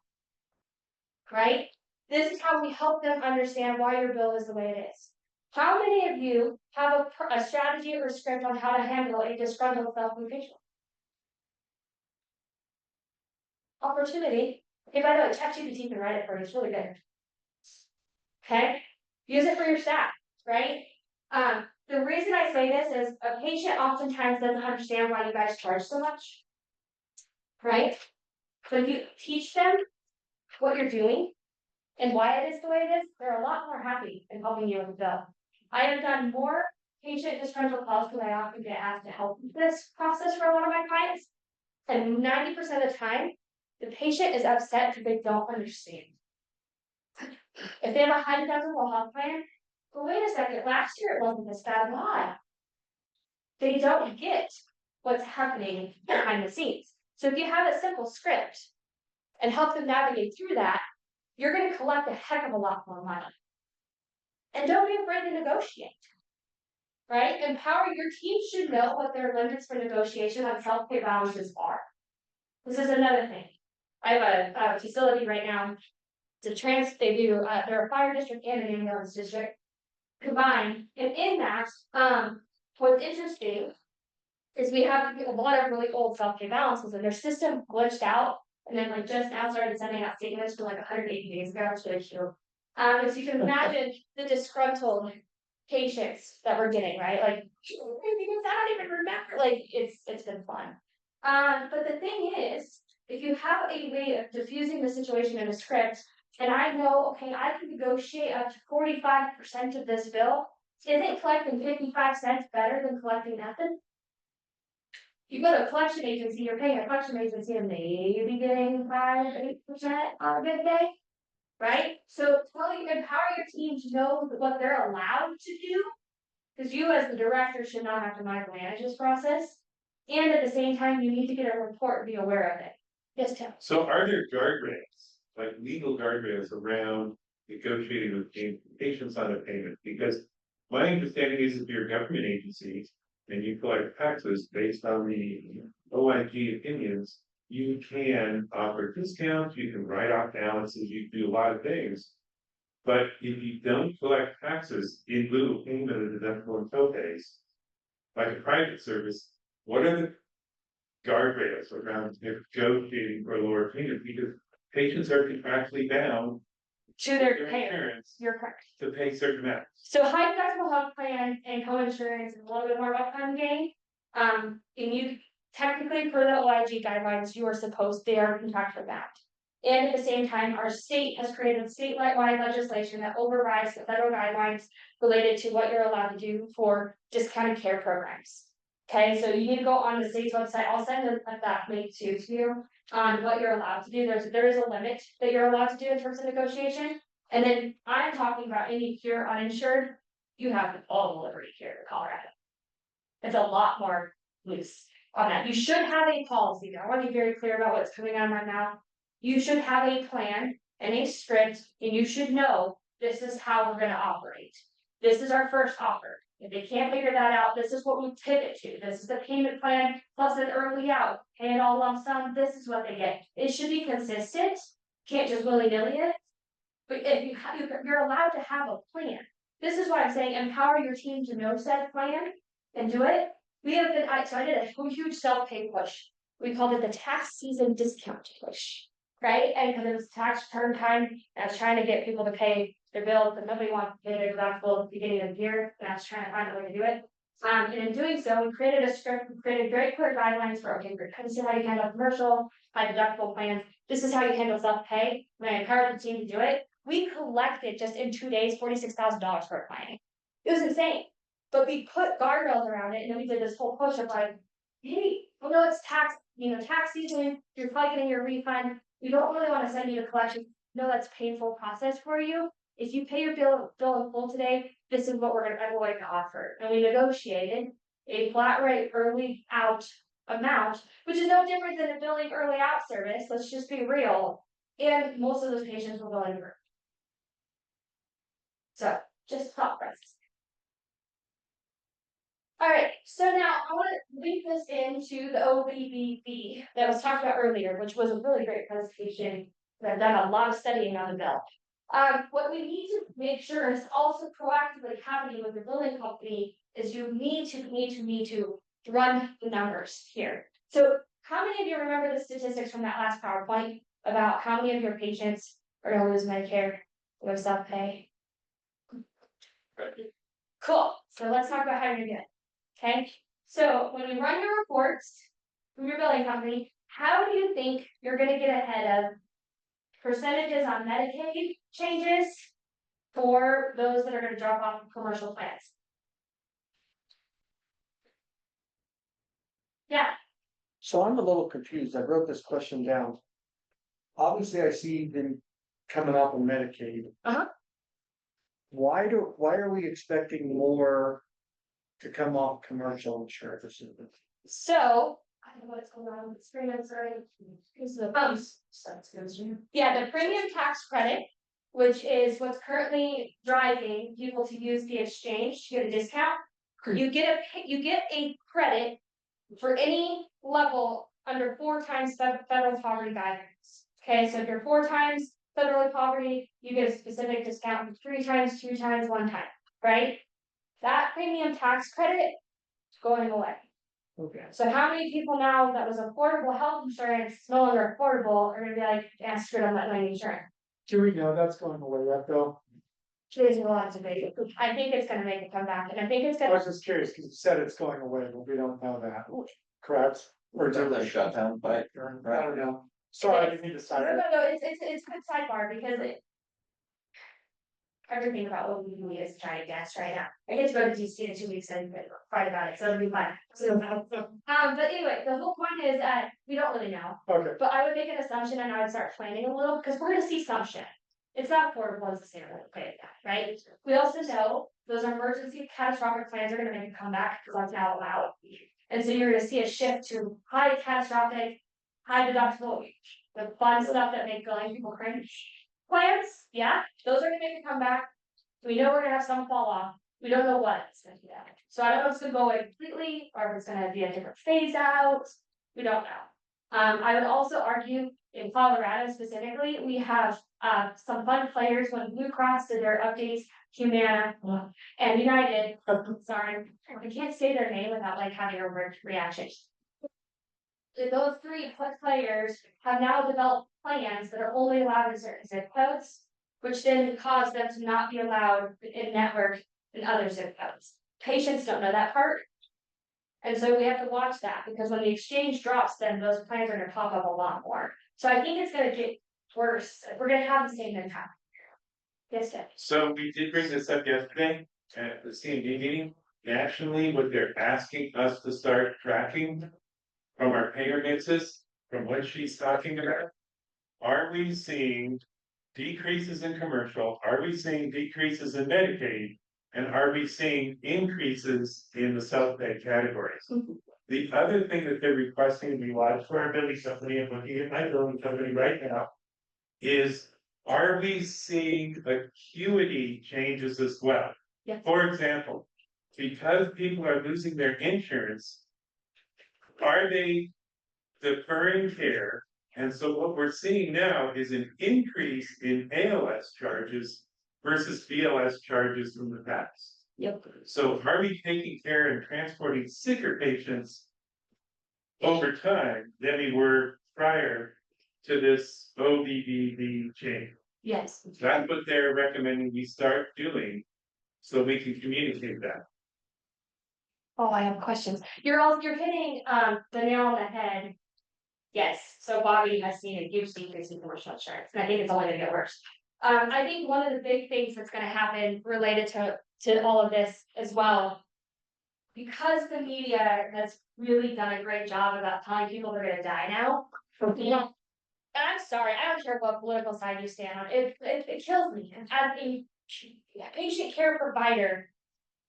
right? This is how we help them understand why your bill is the way it is. How many of you have a strategy or a script on how to handle a disgruntled self-pay patient? Opportunity. Okay, by the way, ChatGPT can write it for you, it's really good. Okay, use it for your staff, right? The reason I say this is a patient oftentimes doesn't understand why you guys charge so much, right? So if you teach them what you're doing and why it is the way it is, they're a lot more happy in helping you with the bill. I have done more patient disgruntled calls because I often get asked to help with this process for a lot of my clients. And 90% of the time, the patient is upset because they don't understand. If they have a high deductible health plan, but wait a second, last year it wasn't this bad. Why? They don't get what's happening behind the scenes. So if you have a simple script and help them navigate through that, you're going to collect a heck of a lot more money. And don't be afraid to negotiate, right? Empower your team should know what their limits for negotiation on self-pay balances are. This is another thing. I have a facility right now. It's a they're a fire district and an ambulance district combined. And in that, what's interesting is we have a lot of really old self-pay balances and their system glitched out. And then like just now started sending out statements for like 180 days ago, which is true. As you can imagine the disgruntled patients that we're getting, right? Like, I don't even remember. Like it's been fun. But the thing is, if you have a way of diffusing the situation in a script, and I know, okay, I can negotiate up to 45% of this bill, isn't collecting 55 cents better than collecting nothing? You go to a collection agency, you're paying a collection agency and maybe getting 5-8% on a good day. Right? So empower your team to know what they're allowed to do. Cause you as the director should not have to micromanage this process. And at the same time, you need to get a report and be aware of it. Yes, Tim. So are there guardrails, like legal guardrails around negotiating with patients on a payment? Because my understanding is if you're a government agency and you collect taxes based on the OIG opinions, you can offer discounts, you can write off balances, you can do a lot of things. But if you don't collect taxes in lieu of payment of deductible and co-pays, like a private service, what are the guardrails around negotiating for a lower payment? Because patients are contractually bound To with their their payer. insurance You're correct. to pay certain amounts. So high deductible health plan and co-insurance is a little bit more about fun game. And you technically per the OIG guidelines, you are supposed, they are contractually bound. And at the same time, our state has created statewide legislation that overrides the federal guidelines related to what you're allowed to do for discounted care programs. Okay, so you need to go on the state's website. I'll send that link to you on what you're allowed to do. There is a limit that you're allowed to do in terms of negotiation. And then I'm talking about any pure uninsured, you have all the liberty here in Colorado. It's a lot more loose on that. You should have a policy. I want to be very clear about what's coming out of my mouth. You should have a plan and a script, and you should know this is how we're gonna operate. This is our first offer. If they can't figure that out, this is what we pivot to. This is the payment plan plus an early out, pay it all lump sum. This is what they get. It should be consistent. Can't just willy-nilly it. But if you have, you're allowed to have a plan. This is why I'm saying empower your team to know said plan and do it. We have been, so I did a huge self-pay push. We called it the tax season discount push, right? And because it was tax return time, and I was trying to get people to pay their bills, but nobody wanted to pay their deductible at the beginning of the year, and I was trying to find a way to do it. And in doing so, we created a script, we created very clear guidelines for, okay, this is how you handle commercial, high deductible plans. This is how you handle self-pay. When I encouraged the team to do it, we collected just in 2 days, $46,000 for a client. It was insane. But we put guardrails around it, and then we did this whole push of like, hey, well, no, it's tax, tax season, you're probably getting your refund. We don't really want to send you to collection. No, that's a painful process for you. If you pay your bill in full today, this is what I'm going to offer. And we negotiated a flat rate early out amount, which is no different than a billing early out service. Let's just be real. And most of those patients will go in. So just thought process. All right, so now I want to link this into the OBBB that was talked about earlier, which was a really great presentation. I've done a lot of studying on the bill. What we need to make sure is also proactively happening with the billing company is you need to run the numbers here. So how many of you remember the statistics from that last PowerPoint about how many of your patients are going to lose Medicare or self-pay? Cool. So let's talk about how you're going to do it. Okay. So when you run your reports from your billing company, how do you think you're going to get ahead of percentages on Medicaid changes for those that are going to drop off of commercial plans? Yeah. So I'm a little confused. I wrote this question down. Obviously, I see them coming off of Medicaid. Uh-huh. Why are we expecting more to come off commercial insurance? So I don't know what's going on with the screen. I'm sorry. Yeah, the premium tax credit, which is what's currently driving people to use the exchange to get a discount. You get a credit for any level under 4 times federal poverty guidelines. Okay, so if you're 4 times federal poverty, you get a specific discount. 3 times, 2 times, 1 time, right? That premium tax credit is going away. Okay. So how many people now that was affordable health insurance no longer affordable are gonna be like, yeah, screw it, I'm not doing insurance? Do we know that's going away yet though? There's a lot of debate. I think it's gonna make it come back, and I think it's I gonna, was just curious, because you said it's going away, but we don't know that, correct? Or is it the shutdown by. I don't know. Sorry, I didn't mean to No, start. it's a good sidebar because everything about what we do is trying to guess right now. I get to go to DC in 2 weeks and fight about it, so it'll be fun. But anyway, the whole point is that we don't really know. Okay, But I would make an assumption and I would start planning a little, because we're gonna see some shit. It's not affordable necessarily, okay, right? We also know those emergency catastrophic plans are gonna make a comeback, because that's now allowed. And so you're gonna see a shift to high catastrophic, high deductible, the fun stuff that make going people cringe. Plans, yeah, those are gonna make a comeback. We know we're gonna have some fall off, we don't know what it's gonna be at. So I don't know if it's gonna go away completely, or if it's gonna be a different phase out, we don't know. I would also argue in Colorado specifically, we have some fun players when Blue Cross did their updates, Humana and United, sorry, I can't say their name without like having a reaction. Those three players have now developed plans that are only allowed in certain zip codes, which then cause them to not be allowed in network in other zip codes. Patients don't know that part. And so we have to watch that, because when the exchange drops, then those plans are gonna pop up a lot more. So I think it's gonna get worse. We're gonna have the same impact. Yes, Deb. So we did bring this up yesterday at the CMD meeting. Nationally, what they're asking us to start tracking from our pay remittances, from what she's talking about. Are we seeing decreases in commercial? Are we seeing decreases in Medicaid? And are we seeing increases in the self-pay categories? The other thing that they're requesting me watch for our billing company, and looking at my billing company right now, is are we seeing acuity changes as well? Yes. For example, because people are losing their insurance, are they deferring care? And so what we're seeing now is an increase in ALS charges versus BLS charges from the past. Yep. So are we taking care and transporting sicker patients over time than we were prior to this OBBB change? Yes. That's what they're recommending we start doing, so we can communicate that. Oh, I have questions. You're hitting the nail on the head. Yes, so Bobby has seen a huge decrease in commercial insurance, and I think it's only gonna get worse. I think one of the big things that's gonna happen related to all of this as well. Because the media has really done a great job about telling people they're gonna die now. And I'm sorry, I don't care what political side you stand on, it kills me, as a patient care provider.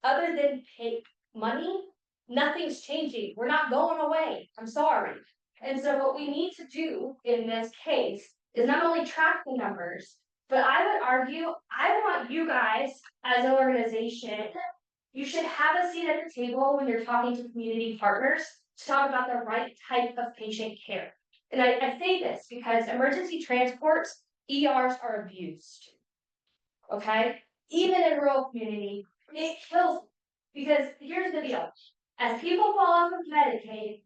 Other than pay money, nothing's changing, we're not going away, I'm sorry. And so what we need to do in this case is not only track the numbers, but I would argue, I want you guys as an organization, you should have a seat at the table when you're talking to community partners to talk about the right type of patient care. And I say this because emergency transports, ERs are abused. Okay, even in rural community, it kills me. Because here's the deal, as people fall off of Medicaid,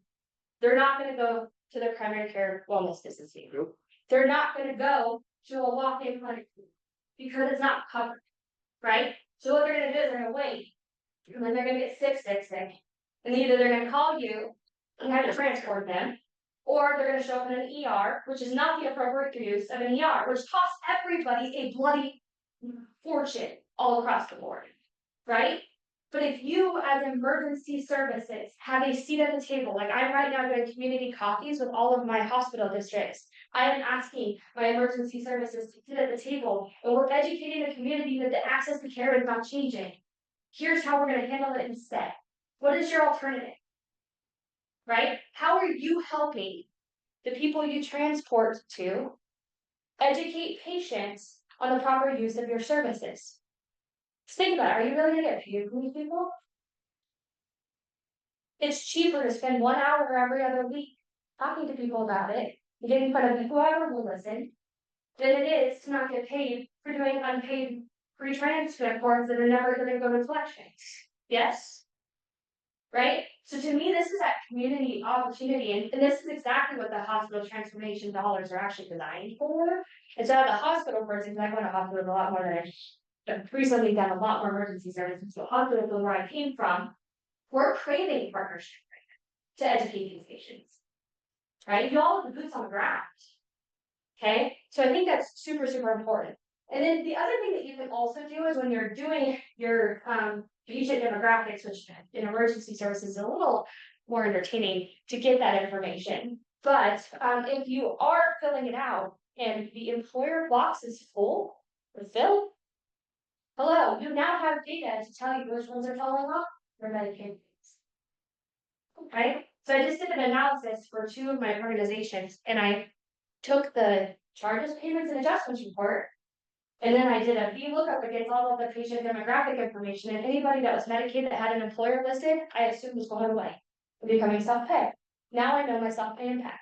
they're not gonna go to their primary care wellness business meeting. Nope. They're not gonna go to a walk-in clinic because it's not covered, right? So what they're gonna do is they're gonna wait, and then they're gonna get sick. And either they're gonna call you and have to transport them, or they're gonna show up in an ER, which is not the appropriate use of an ER, which costs everybody a bloody fortune all across the board, right? But if you, as emergency services, have a seat at the table, like I'm right now doing community coffees with all of my hospital districts, I am asking my emergency services to sit at the table, and we're educating the community that the access to care is not changing. Here's how we're gonna handle it instead. What is your alternative? Right? How are you helping the people you transport to educate patients on the proper use of your services? Think about it, are you really gonna get paid from these people? It's cheaper to spend 1 hour every other week talking to people about it, and getting in front of whoever will listen, than it is to not get paid for doing unpaid free transports that are never gonna go to collections. Yes? Right? So to me, this is that community opportunity, and this is exactly what the hospital transformation dollars are actually designed for. Instead of the hospital person, because I go to hospitals a lot more than I've recently done a lot more emergency services, so hospitals where I came from, we're creating partnerships to educate these patients. right? You all have the boots on the ground. Okay, so I think that's super, super important. And then the other thing that you can also do is when you're doing your patient demographics, which in emergency services is a little more entertaining to get that information. But if you are filling it out and the employer box is full or filled, hello, you now have data to tell you which ones are falling off for Medicaid. Right? So I just did an analysis for 2 of my organizations and I took the charges, payments and adjustments report. And then I did a VLOOKUP against all of the patient demographic information and anybody that was Medicaid that had an employer listed, I assumed was going away. And becoming self-pay. Now I know my self-pay impact.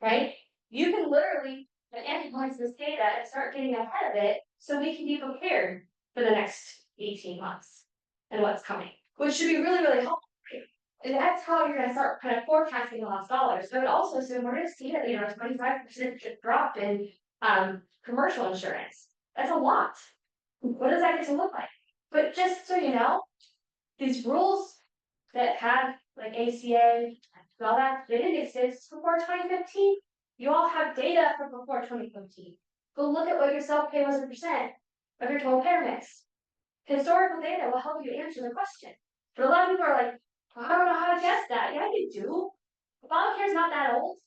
Right? You can literally analyze this data and start getting ahead of it so we can be prepared for the next 18 months and what's coming, which should be really, really helpful. And that's how you're gonna start kind of forecasting the lost dollars. But also, so we're gonna see that, 25% drop in commercial insurance. That's a lot. What does that get to look like? But just so you know, these rules that had like ACA, all that, they didn't exist before 2015. You all have data from before 2015. Go look at what your self-pay was in percent of your total payer mix. Historical data will help you answer the question. But a lot of people are like, I don't know how to guess that. Yeah, you do. Obamacare is not that old,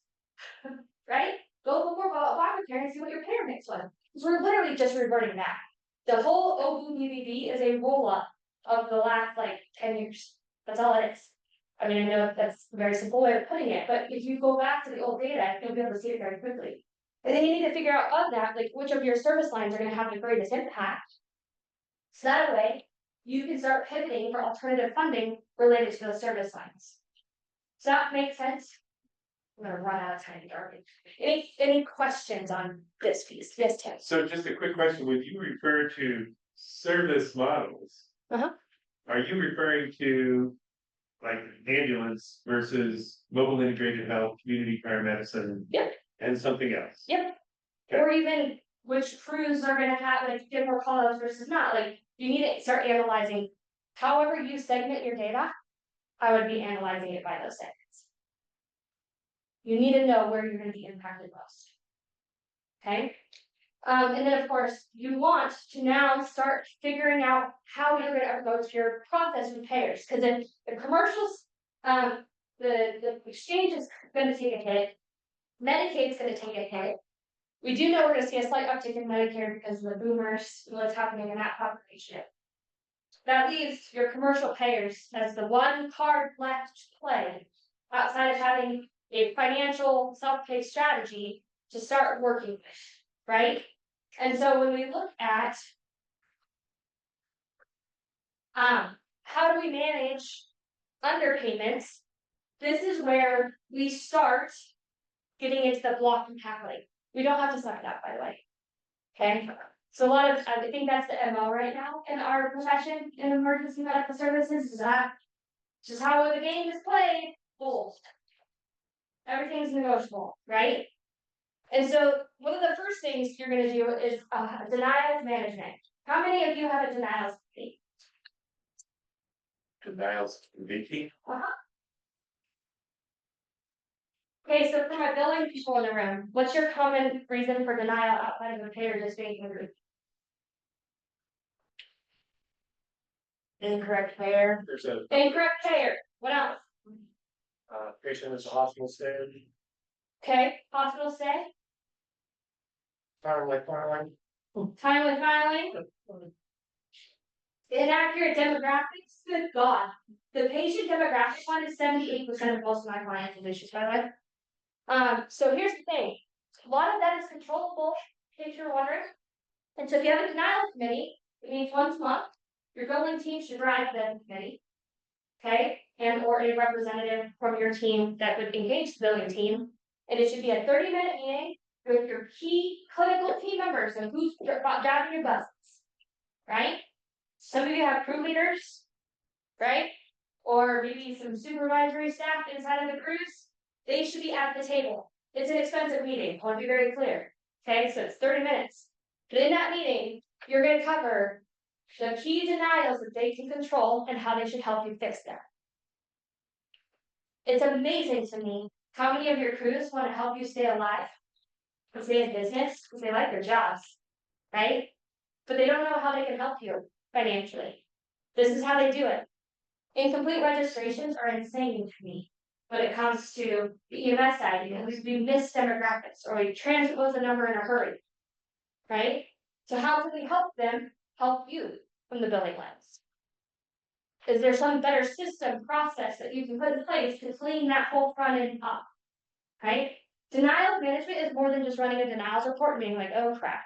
right? Go before Obamacare and see what your payer mix was. Because we're literally just reverting back. The whole OBBB is a roll up of the last 10 years. That's all it is. I mean, I know that's a very simple way of putting it, but if you go back to the old data, you'll be able to see it very quickly. And then you need to figure out of that, which of your service lines are going to have the greatest impact. So that way, you can start pivoting for alternative funding related to those service lines. Does that make sense? I'm gonna run out of time to argue. Any questions on this piece? Yes, Tim. So just a quick question, when you refer to service models. Uh-huh. Are you referring to like ambulance versus mobile integrated health, community paramedicine? Yep. And something else? Yep. Okay. Or even which crews are gonna have get more call-outs versus not. You need to start analyzing however you segment your data. I would be analyzing it by those segments. You need to know where you're gonna be impacted most. Okay? And then of course, you want to now start figuring out how you're gonna approach your process with payers. Because if the commercials, the exchange is gonna take a hit, Medicaid's gonna take a hit. We do know we're gonna see a slight uptick in Medicare because of the boomers, and what's happening in that population. That leaves your commercial payers as the one card left to play outside of having a financial self-pay strategy to start working with, right? And so when we look at how do we manage underpayments, this is where we start getting into the block and tackling. We don't have to suck it up, by the way. Okay, so a lot of I think that's the MO right now in our profession in emergency medical services is that just how the game is played. Bull. Everything's negotiable, right? And so one of the first things you're going to do is denials management. How many of you have a denials committee? Denials committee? Okay, so for my billing people in the room, what's your common reason for denial outside of the payer just being angry? Incorrect payer. There's a Incorrect payer. What else? patient is a hospital stay, Okay, hospital stay, filing. timely filing. Inaccurate demographics, good God. The patient demographic one is 78% of most of my clients' issues, by the way. So here's the thing. A lot of that is controllable, in case you're wondering. And so if you have a denial committee, it means once a month, your billing team should drive the committee. Okay, and or a representative from your team that would engage the billing team. And it should be a 30-minute meeting with your key clinical team members and who's driving your buses, right? Some of you have crew leaders, right? Or maybe some supervisory staff inside of the crews. They should be at the table. It's an expensive meeting, I want to be very clear. Okay, so it's 30 minutes. But in that meeting, you're going to cover the key denials that they can control and how they should help you fix them. It's amazing to me How many of your crews want to help you stay alive? And stay in business, because they like their jobs, right? But they don't know how they can help you financially. This is how they do it. Incomplete registrations are insane to me when it comes to the EMS side, we miss demographics, or we transpose a number in a hurry. Right? So how can we help them help you from the billing lens? Is there some better system process that you can put in place to clean that whole front end up? Right? Denial management is more than just running a denials report and being like, oh crap.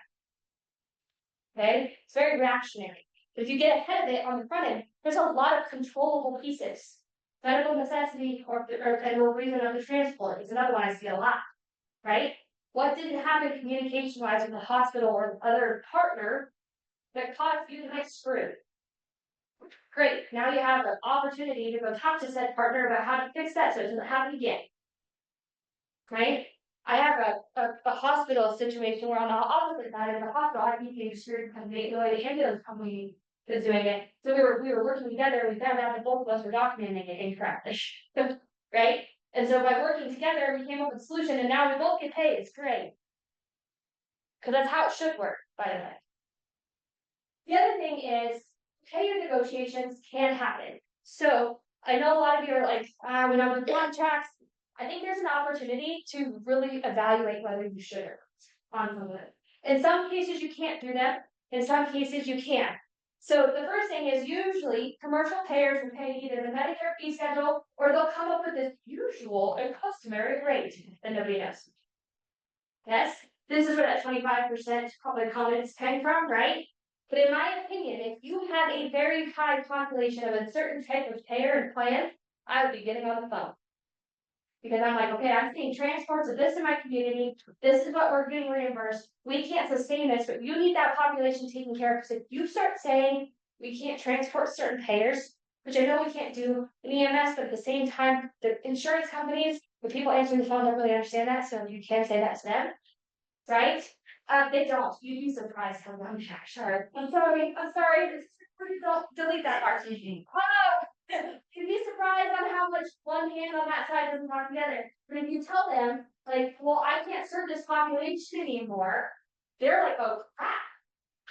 Okay, it's very reactionary. But if you get ahead of it on the front end, there's a lot of controllable pieces. Medical necessity or federal reason of the transport is another one I see a lot, right? What didn't happen communication-wise with the hospital or other partner that caused you to get screwed? Great, now you have an opportunity to go talk to said partner about how to fix that so it doesn't happen again. Right? I have a hospital situation where on the opposite side of the hospital, I became screwed because the ambulance company is doing it. So we were working together, we found out that both of us were documenting it incorrectly. Right? And so by working together, we came up with a solution and now we both get paid. It's great. Because that's how it should work, by the way. The other thing is payer negotiations can happen. So I know a lot of you are like, when I'm with contracts, I think there's an opportunity to really evaluate whether you should or not on some of it. In some cases, you can't do that. In some cases, you can. So the first thing is usually commercial payers will pay either the Medicare fee schedule or they'll come up with this usual and customary rate that nobody knows. Yes, this is where that 25% public comments came from, right? But in my opinion, if you had a very high population of a certain type of payer and plan, I would be getting on the phone. Because I'm like, okay, I'm seeing transports of this in my community. This is what we're getting reimbursed. We can't sustain this, but you need that population taken care of. Because if you start saying we can't transport certain payers, which I know we can't do in EMS, but at the same time, the insurance companies, the people answering the phone don't really understand that, so you can say that to them, right? They don't. You'd be surprised how I'm sure. I'm sorry. Don't delete that part. Oh! You'd be surprised on how much one hand on that side doesn't talk together. But if you tell them, like, well, I can't serve this population anymore, they're like, oh crap.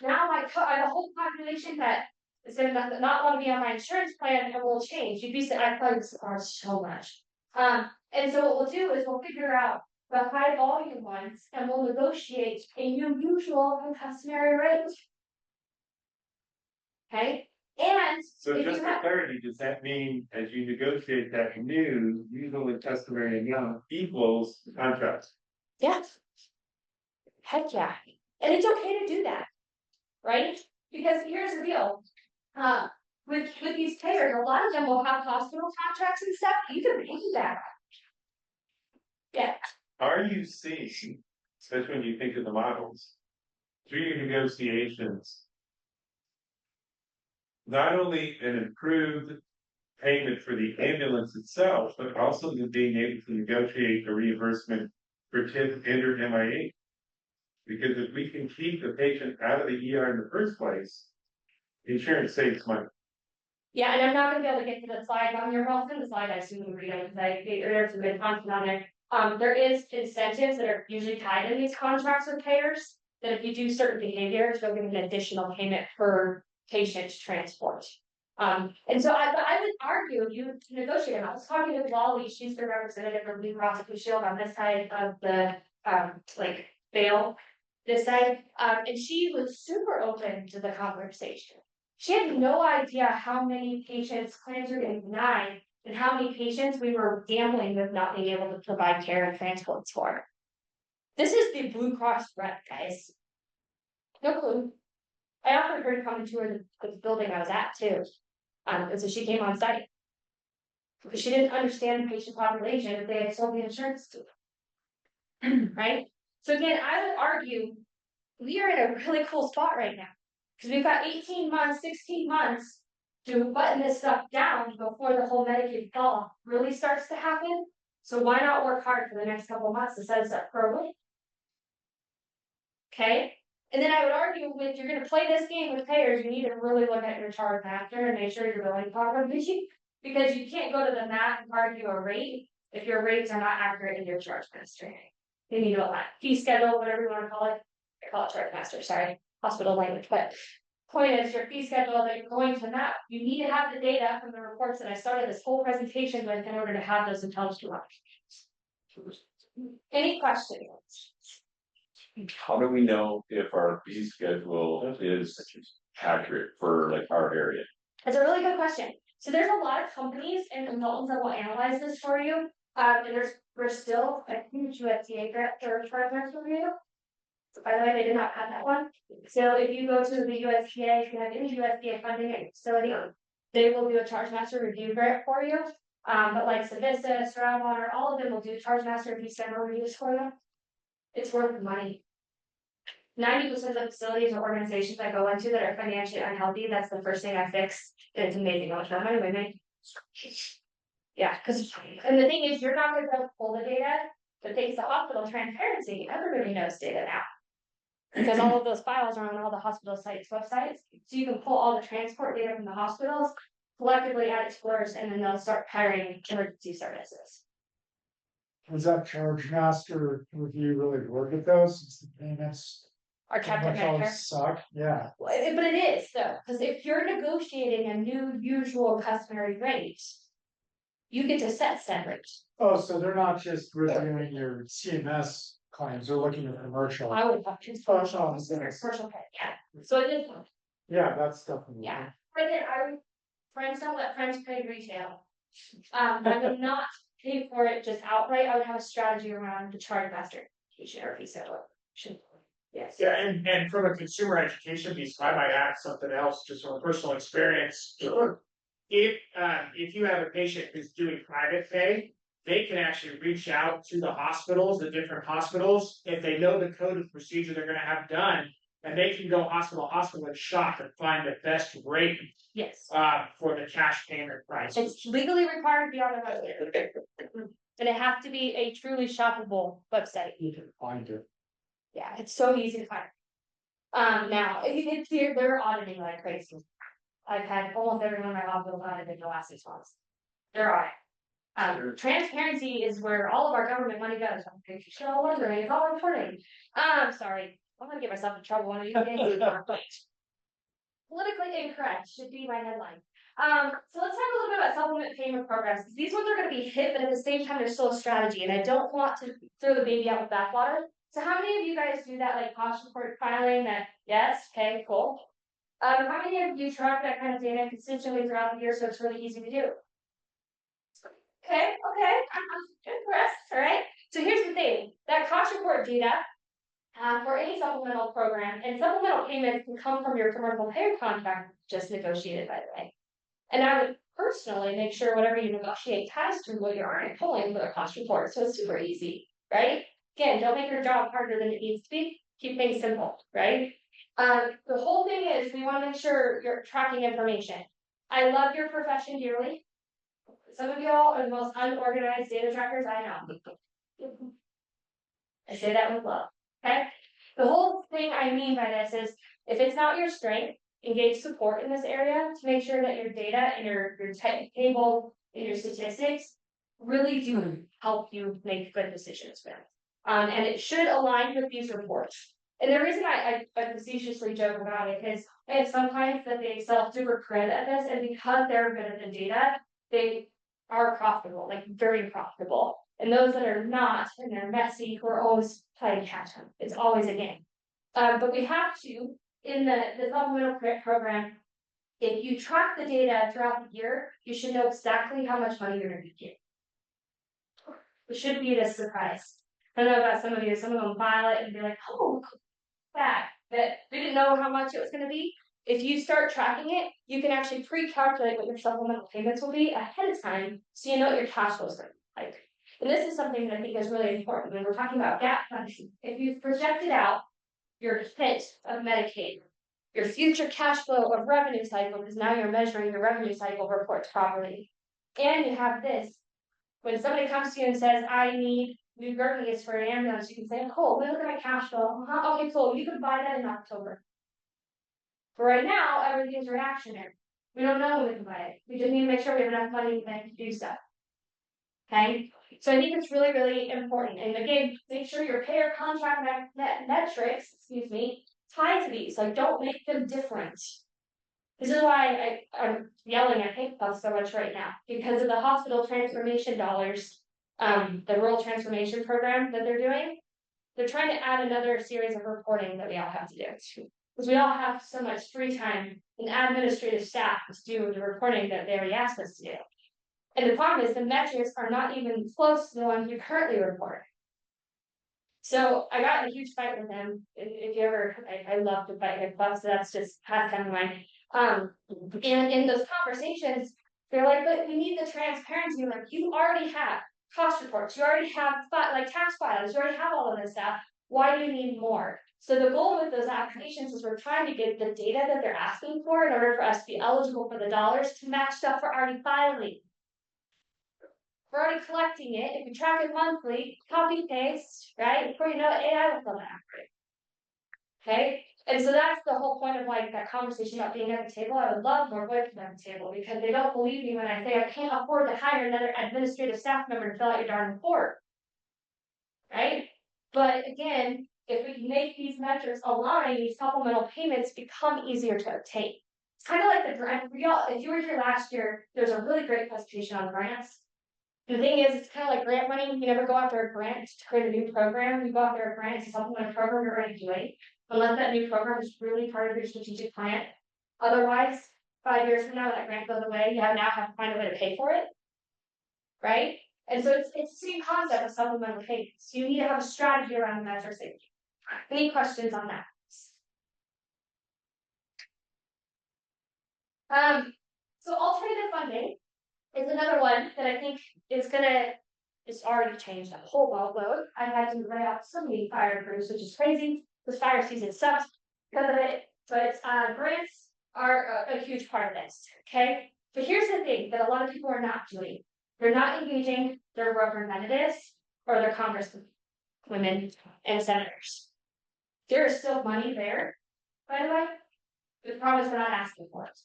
Now the whole population that is going to not want to be on my insurance plan and will change. I thought this so much. And so what we'll do is we'll figure out the high volume ones and we'll negotiate a new usual and customary rate. Okay? And So if just you for have, clarity, does that mean as you negotiate that new usual and customary amount equals the contract? yeah. Heck yeah. And it's okay to do that. Right? Because here's the deal. With these payers, a lot of them will have hospital contracts and stuff. You can pay that. Yeah. Are you seeing, especially when you think of the models, through your negotiations, not only an improved payment for the ambulance itself, but also the being able to negotiate a reimbursement for TIP and or MIA? Because if we can keep the patient out of the ER in the first place, insurance saves money. Yeah, and I'm not gonna be able to get to the slide on your Ralston, the slide I assume you read it, because there's some good content on there. There is incentives that are usually tied in these contracts with payers, that if you do certain behaviors, they'll give an additional payment per patient transport. And so I would argue you negotiate. I was talking to Wally, she's the representative from Blue Cross Blue Shield on this side of the bail, this side, and she was super open to the conversation. She had no idea how many patients claims were getting denied and how many patients we were gambling with not being able to provide care and transports for. This is the Blue Cross rep, guys. No clue. I offered her to come and tour the building I was at too. And so she came on site. Because she didn't understand the patient population if they had sold the insurance to them. Right? So again, I would argue we are in a really cool spot right now. Because we've got 18 months, 16 months to button this stuff down before the whole Medicaid fall really starts to happen. So why not work hard for the next couple of months to set us up for a win? Okay? And then I would argue if you're going to play this game with payers, you need to really look at your chart after and make sure you're billing properly. Because you can't go to the mat and argue a rate if your rates are not accurate in your charge master. Then you don't like fee schedule, whatever you wanna call it, I call it charge master, sorry, hospital language, but. Point is, your fee schedule that you're going to map, you need to have the data from the reports that I started this whole presentation with in order to have those intelligent modifications. Any questions? How do we know if our fee schedule is accurate for like our area? That's a really good question. So there's a lot of companies and consultants that will analyze this for you. And we're still a huge USDA grant for charge review. So by the way, they did not have that one. So if you go to the USDA, if you have any USDA funding at your facility, they will do a charge master review grant for you. But like Savista, Stroud Water, all of them will do charge master review schedule reviews for you. It's worth the money. 90% of the facilities or organizations I go into that are financially unhealthy, that's the first thing I fix. And it's amazing how much more money we make. Yeah, and the thing is, you're not gonna go pull the data, but thanks to hospital transparency, everybody knows data now. Because all of those files are on all the hospital sites websites, so you can pull all the transport data from the hospitals, collectively add it to yours, and then they'll start hiring emergency services. Does that charge master review really work at those, since the payments Our pretty captive much always Medicare. suck, yeah. But it is though, because if you're negotiating a new usual customary rate, you get to set rates. Oh, so they're not just reviewing your CMS claims, they're looking at commercial. I would have to Oh, commercial pay, yeah. So it is, Yeah, that's definitely. yeah. Right there, friends don't let friends pay retail. I would not pay for it just outright. I would have a strategy around the charge master. Or fee schedule. Yes. Yeah, and from a consumer education piece, I might add something else, just from a personal experience. If you have a patient who's doing private pay, they can actually reach out to the hospitals, the different hospitals, if they know the code of procedure they're gonna have done. And they can go hospital and shop and find the best rate Yes. for the cash payment price. It's legally required to be on the website. And it has to be a truly shoppable website. You can find it. Yeah, it's so easy to find. Now, it's here, they're auditing like crazy. I've had almost everyone in my hospital audited in the last 6 months. They're auditing. Transparency is where all of our government money goes. I'm pretty sure all wondering, it's all reporting. Sorry, I'm gonna get myself in trouble one of these days. Politically incorrect should be my headline. So let's talk a little bit about supplement payment programs. These ones are gonna be hit, but at the same time, they're still a strategy, and I don't want to throw the baby out with bathwater. So how many of you guys do that like cost report filing that, yes, okay, cool. How many of you track that kind of data consistently throughout the year so it's really easy to do? Okay, I'm impressed, alright? So here's the thing, that cost report data for any supplemental program, and supplemental payments can come from your commercial payer contract just negotiated, by the way. And I would personally make sure whatever you negotiate ties to what you aren't pulling for a cost report, so it's super easy, right? Again, don't make your job harder than it needs to be, keep things simple, right? The whole thing is we want to make sure you're tracking information. I love your profession dearly. Some of y'all are the most unorganized data trackers I know. I say that with love, okay? The whole thing I mean by this is if it's not your strength, engage support in this area to make sure that your data and your table and your statistics really do help you make good decisions with. And it should align with these reports. And the reason I facetiously joke about it is I have some clients that they sell super credit at this, and because they're good at the data, they are profitable, like very profitable. And those that are not, and they're messy, we're always playing catch up. It's always a game. But we have to, in the supplemental credit program, if you track the data throughout the year, you should know exactly how much money you're going to be getting. It shouldn't be a surprise. I don't know about some of you, some of them file it and be like, oh, that we didn't know how much it was going to be. If you start tracking it, you can actually pre-calculate what your supplemental payments will be ahead of time, so you know what your cash flow is going to be like. And this is something that I think is really important when we're talking about gap funding. If you've projected out your hit of Medicaid, your future cash flow of revenue cycle, because now you're measuring your revenue cycle reports properly, and you have this, when somebody comes to you and says, I need new Gertlius for an ambulance, you can say, cool, look at my cash flow. Okay, cool, you can buy that in October. For right now, everything's reactionary. We don't know when we can buy it. We just need to make sure we have enough money to do stuff. Okay, so I think it's really, really important, and again, make sure your payer contract metrics, excuse me, tie to these, like, don't make them different. This is why I'm yelling at HIPAA so much right now, because of the hospital transformation dollars, the rural transformation program that they're doing. They're trying to add another series of reporting that we all have to do. Because we all have so much free time and administrative staff to do the reporting that they already asked us to do. And the problem is the metrics are not even close to the ones you currently report. So I got in a huge fight with them. If you ever, I love to fight with bucks, so that's just pastime of mine. And in those conversations, they're like, but we need the transparency. Like, you already have cost reports, you already have like tax files, you already have all of this stuff. Why do you need more? So the goal with those applications is we're trying to get the data that they're asking for in order for us to be eligible for the dollars to match stuff we're already filing. We're already collecting it. If you track it monthly, copy paste, right? Before you know it, AI will fill that out. Okay? And so that's the whole point of like that conversation about being at the table. I would love more voices at the table because they don't believe me when I say I can't afford to hire another administrative staff member to fill out your darn report. Right? But again, if we can make these metrics align, these supplemental payments become easier to obtain. It's kind of like the grant. If you were here last year, there's a really great presentation on grants. The thing is, it's kind of like grant money. You never go after a grant to create a new program. You go after a grant to supplement a program you're already doing, unless that new program is really part of your strategic plan. Otherwise, 5 years from now, that grant goes away. You now have to find a way to pay for it, right? And so it's the same concept of supplemental payments. You need to have a strategy around the metrics. Any questions on that? So alternative funding is another one that I think is it's already changed a whole boatload. I've had to write out so many fire crews, which is crazy. This fire season sucks because of it, but grants are a huge part of this. Okay, but here's the thing that a lot of people are not doing. They're not engaging their representatives or their congresswomen and senators. There is still money there, by the way. The problem is we're not asking for it.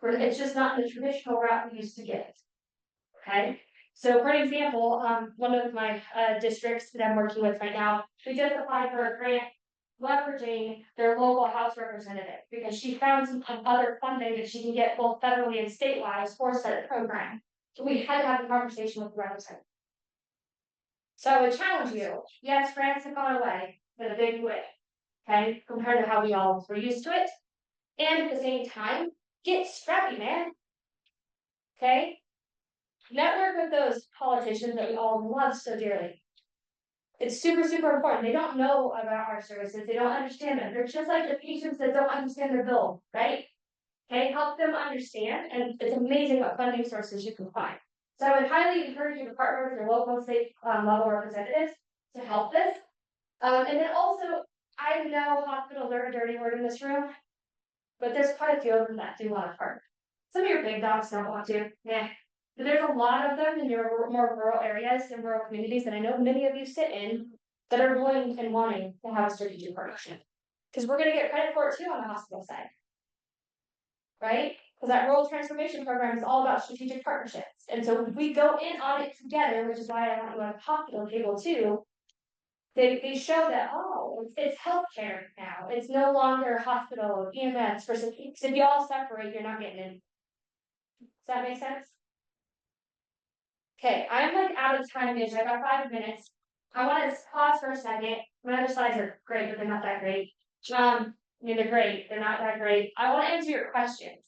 It's just not the traditional route we used to get. Okay, so for example, one of my districts that I'm working with right now, we just applied for a grant leveraging their local House representative because she found some other funding that she can get both federally and statewide for a Senate program. So we had to have a conversation with the representative. So I would challenge you, yes, grants have gone away in a big way, okay, compared to how we all were used to it. And at the same time, get scrappy, man. Okay? Network with those politicians that we all love so dearly. It's super, super important. They don't know about our services. They don't understand them. They're just like the patients that don't understand their bill, right? Okay, help them understand, and it's amazing what funding sources you can find. So I would highly encourage you to partner with your local and state level representatives to help this. And then also, I know hospitals are a dirty word in this room, but there's quite a few of them that do want to partner. Some of your big dogs don't want to, yeah. But there's a lot of them in your more rural areas and rural communities, and I know many of you sit in that are willing and wanting to have a strategic partnership. Because we're going to get credit for it too on the hospital side. Right? Because that rural transformation program is all about strategic partnerships. And so if we go in on it together, which is why I want you on the hospital table too, they show that, oh, it's healthcare now. It's no longer hospital, EMS versus, because if you all separate, you're not getting in. Does that make sense? Okay, I'm like out of time, I got 5 minutes. I want to pause for a second. My other slides are great, but they're not that great. I mean, they're great, they're not that great. I want to answer your questions.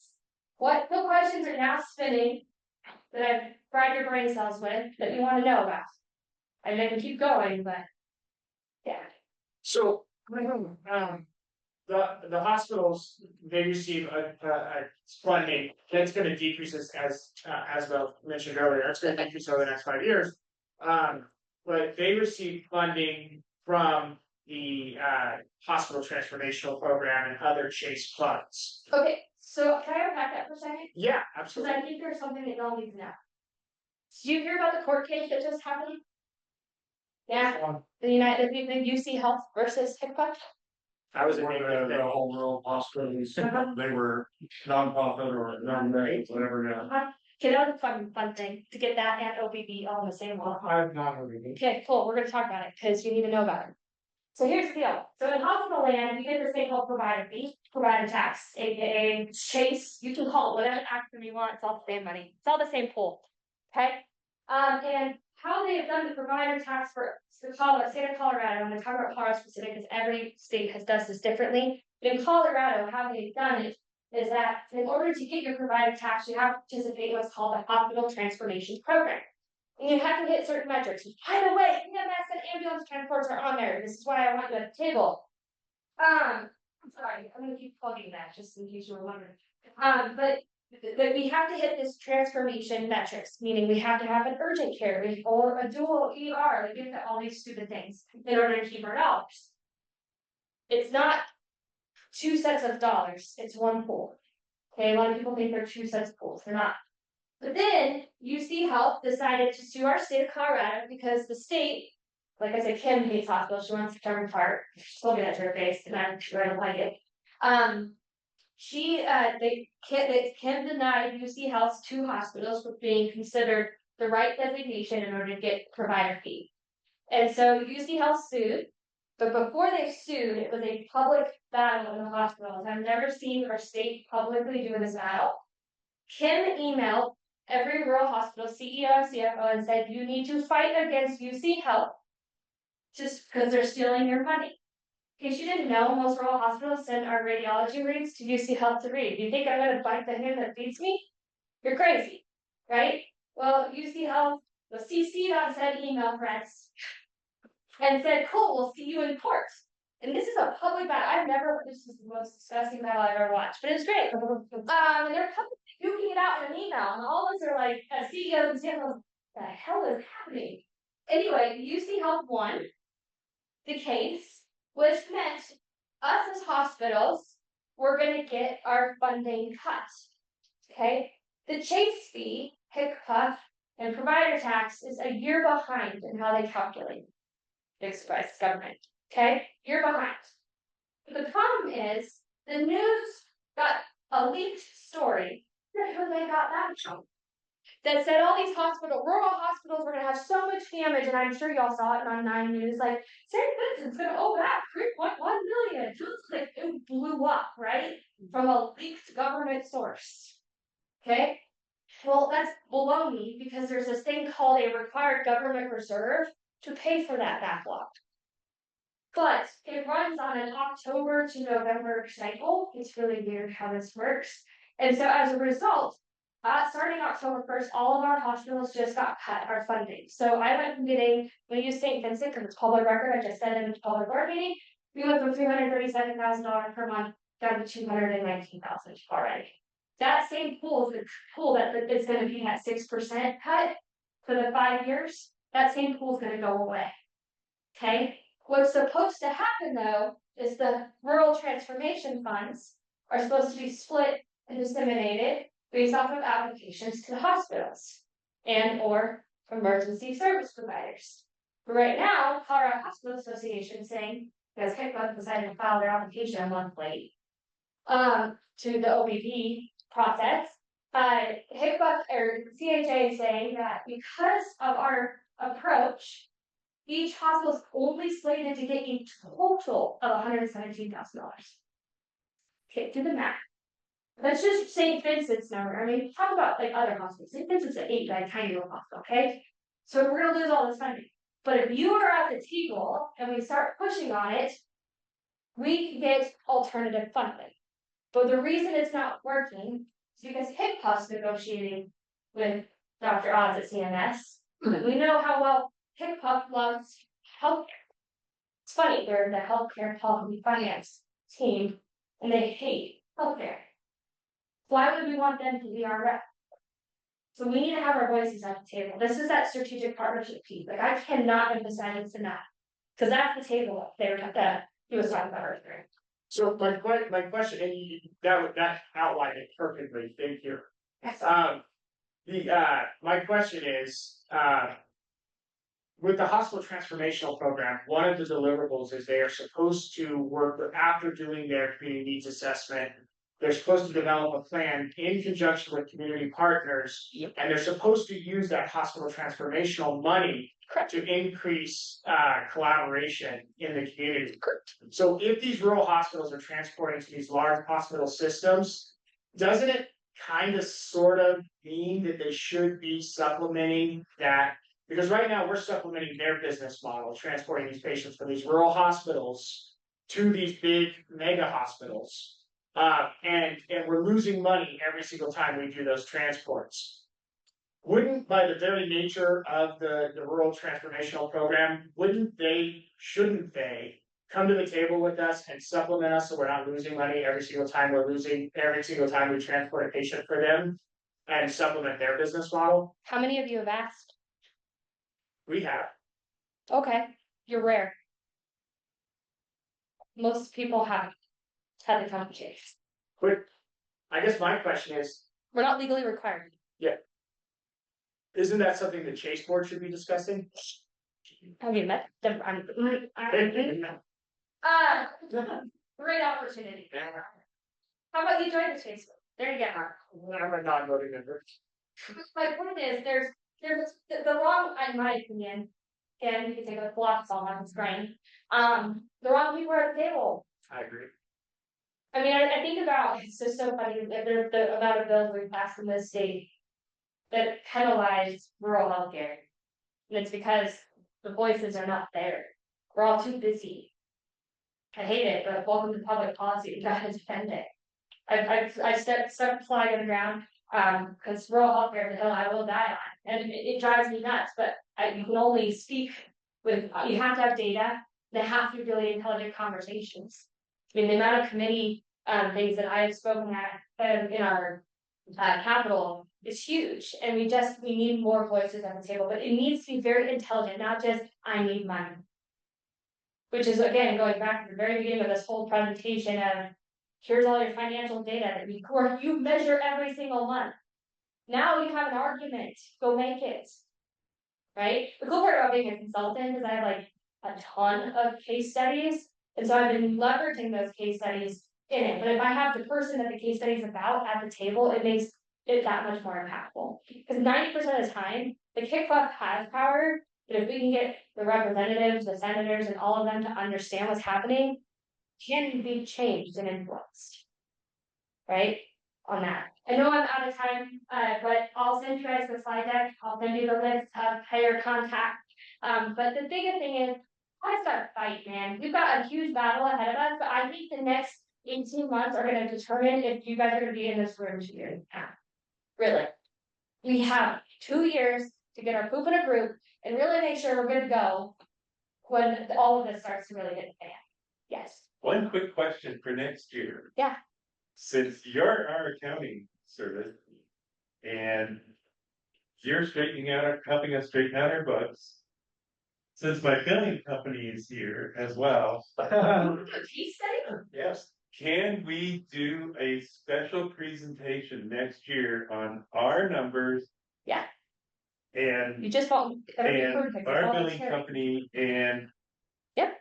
What questions are now spinning that I've fried your brain cells with that you want to know about? I can keep going, but yeah. So, the hospitals, they receive a funding that's going to decrease as well mentioned earlier. It's going to decrease over the next 5 years. But they receive funding from the hospital transformational program and other Chase funds. Okay, so can I unpack that for a second? Yeah, Because absolutely. I think there's something that y'all need to know. Did you hear about the court case that just happened? Yeah, the UC Health versus HIPAA. I was in One of the whole rural hospitals, they were nonprofit or non-medical, whatever now. Get out of the fun thing to get that and OBB all in the same one. I've not heard of it. Okay, cool, we're gonna talk about it, cause you need to know about it. So here's the deal, so in hospital land, we get this thing called provider fee, provider tax, AKA Chase, you can call it whatever acronym you want, it's all the same money, it's all the same pool. Okay, and how they have done the provider tax for the state of Colorado, I'm gonna talk about Colorado specific, because every state does this differently. But in Colorado, how they've done it is that in order to get your provider tax, you have to participate in what's called the hospital transformation program. And you have to hit certain metrics. By the way, EMS and ambulance transports are on there. This is why I want you at the table. I'm sorry, I'm gonna keep plugging that just in case you were wondering. But we have to hit this transformation metrics, meaning we have to have an urgent care or a dual ER, like we have to all these stupid things in order to keep our dollars. It's not two sets of dollars, it's one pool. Okay, a lot of people think they're two sets of pools, they're not. But then UC Health decided to sue our state of Colorado because the state, like I said, Kim hates hospitals, she wants to turn apart. She told me that to her face, and I'm sure I don't like it. Kim denied UC Health's 2 hospitals for being considered the right designation in order to get provider fee. And so UC Health sued, but before they sued, it was a public battle in the hospitals. I've never seen our state publicly do this battle. Kim emailed every rural hospital CEO and CFO and said, you need to fight against UC Health just because they're stealing your money. In case you didn't know, most rural hospitals send our radiology reads to UC Health to read. You think I'm going to bite the hand that feeds me? You're crazy, right? Well, UC Health was CC'd on said email threads and said, cool, we'll see you in court. And this is a public battle. This is the most disgusting battle I've ever watched, but it's great. And they're publicly duking it out in an email, and all of us are like, as CEOs and CFOs, what the hell is happening? Anyway, UC Health won the case, which meant us as hospitals were going to get our funding cut. Okay, the Chase fee, HCPF, and provider tax is a year behind in how they calculate fixed price government. Okay, you're behind. The problem is the news got a leaked story. Where they got that from? That said all these rural hospitals were gonna have so much damage, and I'm sure y'all saw it on 9 News, like St. Vincent's gonna owe back 3.1 million. It feels like it blew up, right? From a leaked government source. Okay? Well, that's baloney because there's this thing called a required government reserve to pay for that backlog. But it runs on an October to November cycle. It's really weird how this works. And so as a result, starting October 1st, all of our hospitals just got cut our funding. So I went from getting, we use St. Vincent because it's public record, I just said it in the public board meeting. We went from $337,000 per month down to $219,000 already. That same pool is the pool that is going to be at 6% cut for the 5 years. That same pool is going to go away. Okay. What's supposed to happen though is the rural transformation funds are supposed to be split and disseminated based off of applications to the hospitals and or emergency service providers. But right now, Colorado Hospital Association is saying, because HCPF decided to file their application 1 month late to the OBP process, HCPF or CHA is saying that because of our approach, each hospital is only slated to get a total of $117,000. Okay, do the math. That's just St. Vincent's number. I mean, talk about like other hospitals. St. Vincent's an 8-bed tiny little hospital, okay? So we're gonna lose all this funding. But if you are at the table and we start pushing on it, we can get alternative funding. But the reason it's not working is because HCPF's negotiating with Dr. Oz at CMS. We know how well HCPF loves healthcare. It's funny, they're the healthcare policy finance team, and they hate healthcare. Why would we want them to be our rep? So we need to have our voices at the table. This is that strategic partnership piece. Like I cannot emphasize this enough, because that's the table that he was talking about earlier. So my question, and that outlined it perfectly. Thank you. My question is, with the hospital transformational program, one of the deliverables is they are supposed to work after doing their community needs assessment. they're supposed to develop a plan in conjunction with community partners. And they're supposed to use that hospital transformational money to increase collaboration in the community. So if these rural hospitals are transporting to these large hospital systems, doesn't it kind of sort of mean that they should be supplementing that? Because right now we're supplementing their business model, transporting these patients from these rural hospitals to these big mega hospitals. And we're losing money every single time we do those transports. Wouldn't, by the very nature of the rural transformational program, shouldn't they come to the table with us and supplement us so we're not losing money every single time we transport a patient for them and supplement their business model? How many of you have asked? We have. Okay, you're rare. Most people haven't had the conversation. But I guess my question is, We're not legally required. isn't that something the Chase Board should be discussing? Have you met them? Great opportunity. How about you join the Facebook? There you go. I'm a non-voting member. My point is, there's the wrong, in my opinion, and you can take a block song on his brain. The wrong people are at the table. I agree. I mean, I think about, it's just so funny, that there's the amount of bills we passed in this state that penalize rural healthcare. And it's because the voices are not there. We're all too busy. I hate it, but welcome to public policy, you gotta defend it. I stuck the flag on the ground, because rural healthcare is a hill I will die on, and it drives me nuts, but you can only speak with, you have to have data, they have to be really intelligent conversations. I mean, the amount of committee, things that I have spoken at, in our, capital is huge, and we need more voices on the table, but it needs to be very intelligent, not just, I need money. Which is, again, going back to the very beginning of this whole presentation of, here's all your financial data that you measure every single month. Now you have an argument, go make it. Right? The cool part about being a consultant is I have like a ton of case studies. And so I've been leveraging those case studies in it. But if I have the person that the case study is about at the table, it makes it that much more impactful. Because 90% of the time, the kickbutt has power. But if we can get the representatives, the senators, and all of them to understand what's happening, can be changed and influenced. Right? On that. I know I'm out of time, but I'll send you guys the slide deck. I'll send you the list of payer contact. But the biggest thing is, I gotta fight, man. We've got a huge battle ahead of us, but I think the next 18 months are going to determine if you guys are going to be in this room 2 years now. Really. We have 2 years to get our poop in a group and really make sure we're good to go when all of this starts to really hit the fan. Yes. One quick question for next year. Yeah. Since you're our accounting service and you're helping us straighten out our books, since my billing company is here as well. Yes. Can we do a special presentation next year on our numbers? Yeah. And You just won't. our billing company and. Yeah.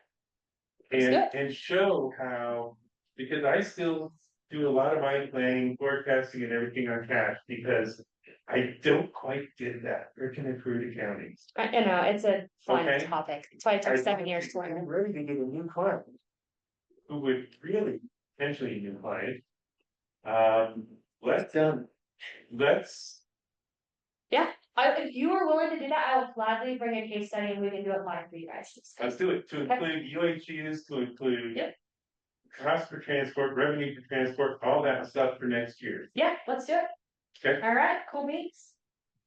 And show how, because I still do a lot of my planning, forecasting and everything on cash, because I don't quite get that freaking accrued accounting. I know, it's a fun Okay. topic. That's why it took 7 years to learn. I'm ready to get a new client. Who would really, potentially a new client. Let's, If you are willing to do that, I will gladly bring a case study and we can do it live for you guys. let's do it, to include UHUs, to include. Yep. Cost for transport, revenue for transport, all that stuff for next year. Yeah, let's do it. Okay. All right, cool beats.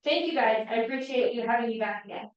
Thank you guys. I appreciate you having me back again.